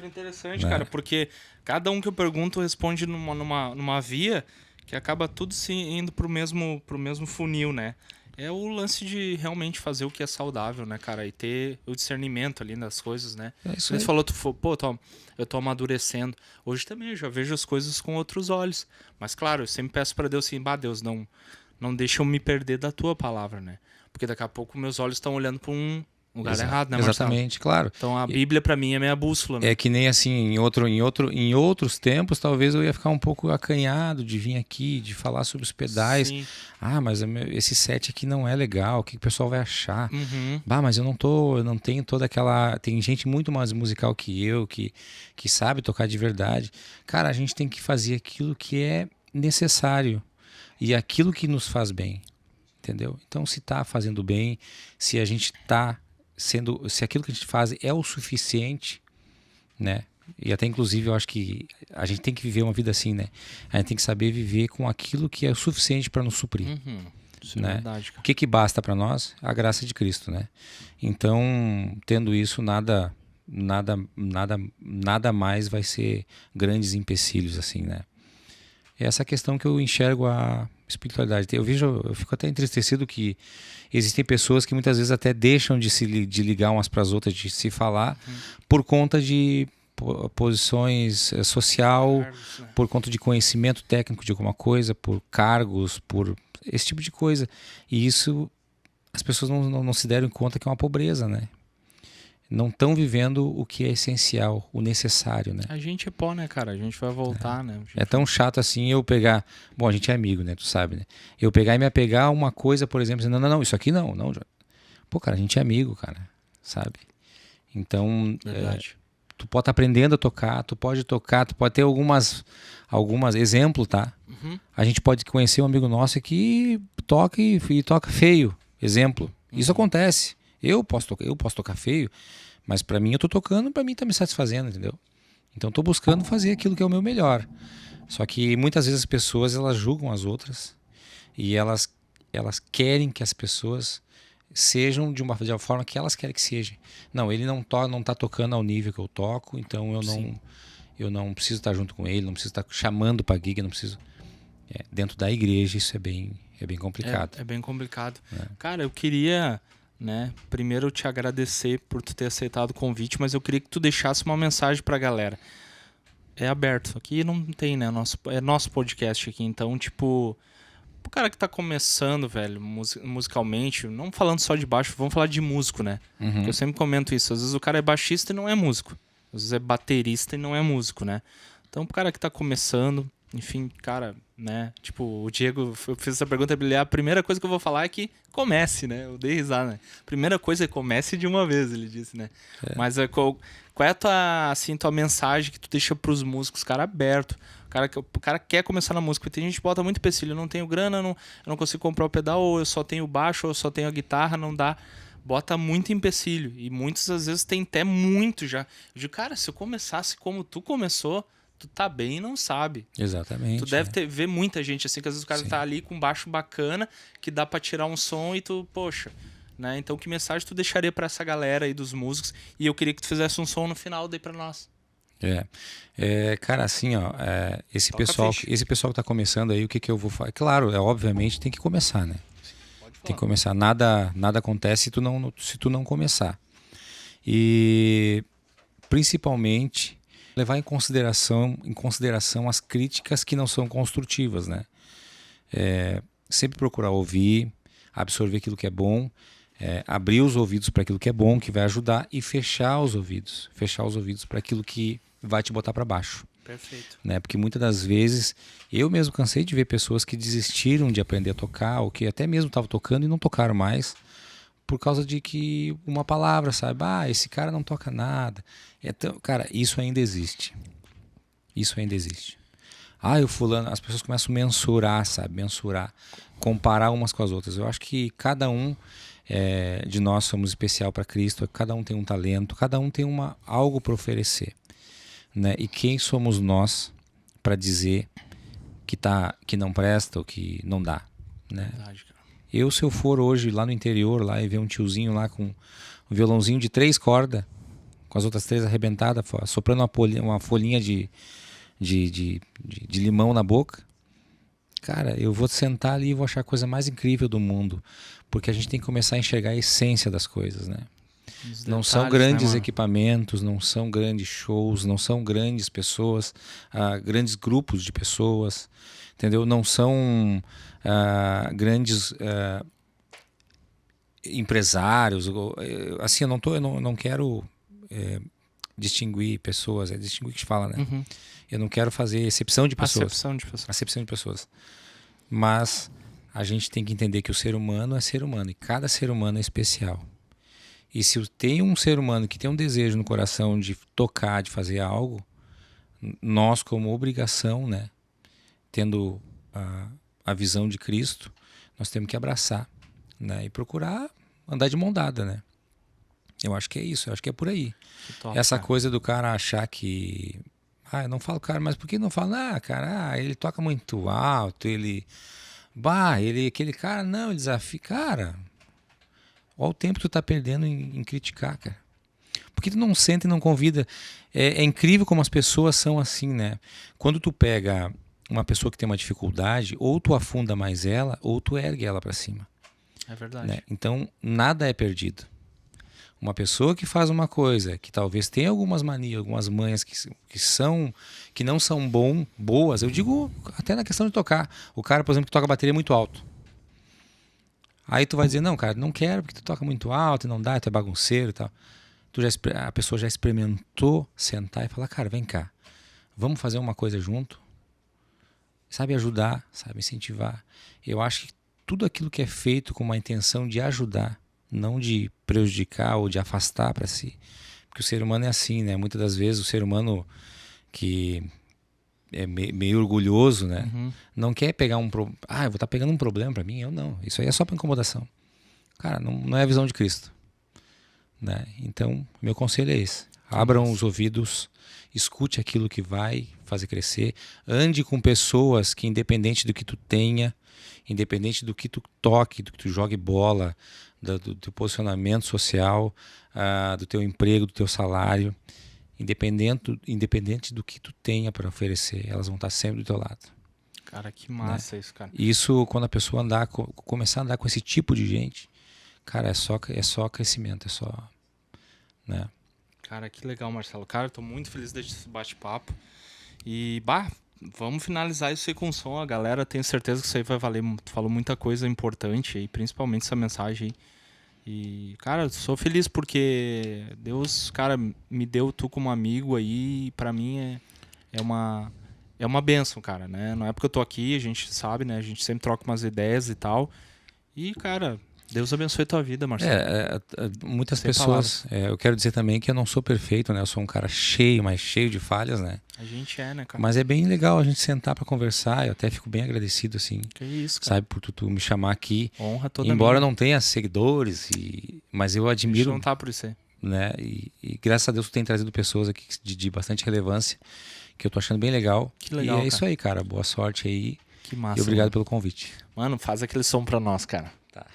interessante, cara, porque cada um que eu pergunto responde numa via que acaba tudo se indo pro mesmo funil, né? É o lance de realmente fazer o que é saudável, né, cara? E ter o discernimento ali das coisas, né? Você falou, pô, eu tô amadurecendo. Hoje também eu já vejo as coisas com outros olhos. Mas, claro, eu sempre peço pra Deus assim, Deus, não deixa eu me perder da tua palavra, né? Porque daqui a pouco meus olhos estão olhando pra um lugar errado, né, Marcelo? Exatamente, claro. Então a Bíblia pra mim é minha bússola, né? É que nem assim, em outros tempos, talvez eu ia ficar um pouco acanhado de vir aqui, de falar sobre os pedais. Sim. Mas esse set aqui não é legal, o que o pessoal vai achar? Mas eu não tenho toda aquela... Tem gente muito mais musical que eu, que sabe tocar de verdade. Cara, a gente tem que fazer aquilo que é necessário e aquilo que nos faz bem, entendeu? Então, se tá fazendo bem, se a gente tá se aquilo que a gente faz é o suficiente, né? E até inclusive eu acho que a gente tem que viver uma vida assim, né? A gente tem que saber viver com aquilo que é o suficiente para nos suprir. Isso né? É verdade, cara. O que basta para nós? A graça de Cristo, né? Então, tendo isso, nada mais vai ser grandes empecilhos assim, né? É essa questão que eu enxergo a espiritualidade. Eu fico até entristecido que existem pessoas que muitas vezes até deixam de ligar umas para as outras, de se falar, por conta de posições social, Cargos, né? por conta de conhecimento técnico de alguma coisa, por cargos, por esse tipo de coisa. E isso as pessoas não se deram conta que é uma pobreza, né? Não estão vivendo o que é essencial, o necessário, né? A gente é pó, né, cara? A gente vai voltar, né? É tão chato assim eu pegar... Bom, a gente é amigo, né? Tu sabe, né? Eu pegar e me apegar a uma coisa, por exemplo, dizendo, não, isso aqui não. Pô, cara, a gente é amigo, cara. Sabe? Então, tu pode estar aprendendo a tocar, tu pode ter algumas exemplos, tá? A gente pode conhecer um amigo nosso que toca e toca feio. Exemplo. Isso acontece. Eu posso tocar feio, mas pra mim eu tô tocando, pra mim tá me satisfazendo, entendeu? Então tô buscando fazer aquilo que é o meu melhor. Só que muitas vezes as pessoas, elas julgam as outras e elas querem que as pessoas sejam de uma forma que elas querem que sejam. Não, ele não tá tocando ao nível que eu toco, então eu não preciso estar junto com ele, não preciso estar chamando pra gig, não preciso... dentro da igreja isso é bem complicado. É bem complicado. Cara, eu queria... né? Primeiro eu te agradecer por tu ter aceitado o convite, mas eu queria que tu deixasse uma mensagem pra galera. É aberto, aqui não tem, né? É nosso podcast aqui, então, tipo, o cara que tá começando, velho, musicalmente, não falando só de baixo, vamos falar de músico, né? Porque eu sempre comento isso, às vezes o cara é baixista e não é músico. Às Às vezes é baterista e não é músico, né? Então, pro cara que tá começando, enfim, cara, né? Tipo, o Diego, eu fiz essa pergunta pra ele, a primeira coisa que eu vou falar é que comece, né? Eu dei risada, né? Primeira coisa é comece de uma vez, ele disse, né? Mas qual é a tua, assim, tua mensagem que tu deixa pros músicos, cara, aberto? O cara quer começar na música, porque tem gente que bota muito empecilho, eu não tenho grana, eu não consigo comprar o pedal, ou eu só tenho baixo, ou eu só tenho a guitarra, não dá. Bota muito empecilho. E muitas às vezes tem até muito já. Eu digo, cara, se eu começasse como tu começou, tu tá bem e não sabe. Exatamente. Tu deve ver muita gente assim, que às vezes o cara tá ali com um baixo bacana, que dá pra tirar um som e tu, poxa, né? Então que mensagem tu deixaria pra essa galera aí dos músicos? E eu queria que tu fizesse um som no final daí pra nós. Cara, assim, ó, esse Toca pessoal que tá começando aí, o que eu vou fazer? Claro, obviamente tem que começar, né? Tem que começar. Nada acontece se tu não começar. E principalmente levar em consideração as críticas que não são construtivas, né? Sempre procurar ouvir, absorver aquilo que é bom, abrir os ouvidos para aquilo que é bom, que vai ajudar, e fechar os ouvidos para aquilo que vai te botar para baixo. Perfeito. Né? Porque muitas das vezes eu mesmo cansei de ver pessoas que desistiram de aprender a tocar, ou que até mesmo estavam tocando e não tocaram mais, por causa de que uma palavra, sabe? Esse cara não toca nada. Então, cara, isso ainda existe. O fulano, as pessoas começam a mensurar, sabe? Comparar umas com as outras. Eu acho que cada um de nós somos especial para Cristo, cada um tem um talento, cada um tem algo para oferecer. Né? E quem somos nós para dizer que não presta ou que não dá, né? Verdade, cara. Se eu for hoje lá no interior lá e ver um tiozinho lá com um violãozinho de 3 cordas, com as outras 3 arrebentadas, soprando uma folhinha de limão na boca, cara, eu vou sentar ali e vou achar a coisa mais incrível do mundo, porque a gente tem que começar a enxergar a essência das coisas, né? Não são grandes equipamentos, não são grandes shows, não são grandes pessoas, grandes grupos de pessoas, entendeu? Não são grandes empresários. Assim, eu não quero distinguir pessoas, é distinguir que se fala, né? Uhum. Eu não quero fazer exceção de pessoas. Acepção de pessoas. Mas a gente tem que entender que o ser humano é ser humano e cada ser humano é especial. E se tem um ser humano que tem um desejo no coração de tocar, de fazer algo, nós como obrigação, né, tendo a visão de Cristo, nós temos que abraçar, né, e procurar andar de mão dada, né? Eu acho que é isso, eu acho que é por aí. Top, essa cara. Coisa do cara achar que... eu não falo, cara, mas por que não fala? Cara, ele toca muito alto, aquele cara, não, ele desafia. Cara, olha o tempo que tu tá perdendo em criticar, cara. Por que tu não senta e não convida? É incrível como as pessoas são assim, né? Quando tu pega uma pessoa que tem uma dificuldade, ou tu afunda mais ela, ou tu ergue ela para cima. É verdade. Né? Então, nada é perdido. Uma pessoa que faz uma coisa, que talvez tenha algumas manias, algumas manhas que não são boas, eu digo até na questão de tocar. O cara, por exemplo, que toca bateria muito alto. Aí tu vai dizer, não, cara, não quero porque tu toca muito alto e não dá, tu é bagunceiro e tal. A pessoa já experimentou sentar e falar, cara, vem cá, vamos fazer uma coisa junto? Sabe ajudar, sabe incentivar. Eu acho que tudo aquilo que é feito com uma intenção de ajudar, não de prejudicar ou de afastar para si. Porque o ser humano é assim, né? Muitas das vezes o ser humano que é meio orgulhoso, né? Uhum. Não quer pegar eu vou estar pegando um problema para mim. Eu não. Isso aí é só para incomodação. Cara, não é a visão de Cristo. Né? Então, meu conselho é esse. Abram os ouvidos, escute aquilo que vai fazer crescer. Ande com pessoas que, independente do que tu tenha, independente do que tu toque, do que tu jogue bola, do teu posicionamento social, do teu emprego, do teu salário, independente do que tu tenha para oferecer, elas vão estar sempre do teu lado. Cara, que massa, né? Isso, cara. Isso, quando a pessoa começar a andar com esse tipo de gente, cara, é só crescimento, é só... Né? Cara, que legal, Marcelo. Cara, eu tô muito feliz desse bate-papo. E, vamos finalizar isso aí com som. A galera, tenho certeza que isso aí vai valer. Tu falou muita coisa importante aí, principalmente essa mensagem aí. E, cara, sou feliz porque Deus, cara, me deu tu como amigo aí, e pra mim é uma bênção, cara, né? Não é porque eu tô aqui, a gente sabe, né? A gente sempre troca umas ideias e tal. E, cara, Deus abençoe a tua vida, Marcelo. Muitas Sem pessoas, eu quero dizer também que eu não sou perfeito, né? Eu sou um cara cheio, mas cheio de falhas, né? A gente é, né, cara? Mas é bem legal a gente sentar pra conversar. Eu até fico bem agradecido, assim, Que isso, cara. sabe, por tu me chamar aqui. Honra toda Embora eu minha. não tenha seguidores, mas eu A gente admiro, não tá por isso aí. né? E graças a Deus tu tem trazido pessoas aqui de bastante relevância, que eu tô achando bem legal. Que legal, E é cara. isso aí, cara. Boa sorte aí. Que massa. E obrigado mano. pelo convite. Mano, faz aquele som pra nós, cara. Tá.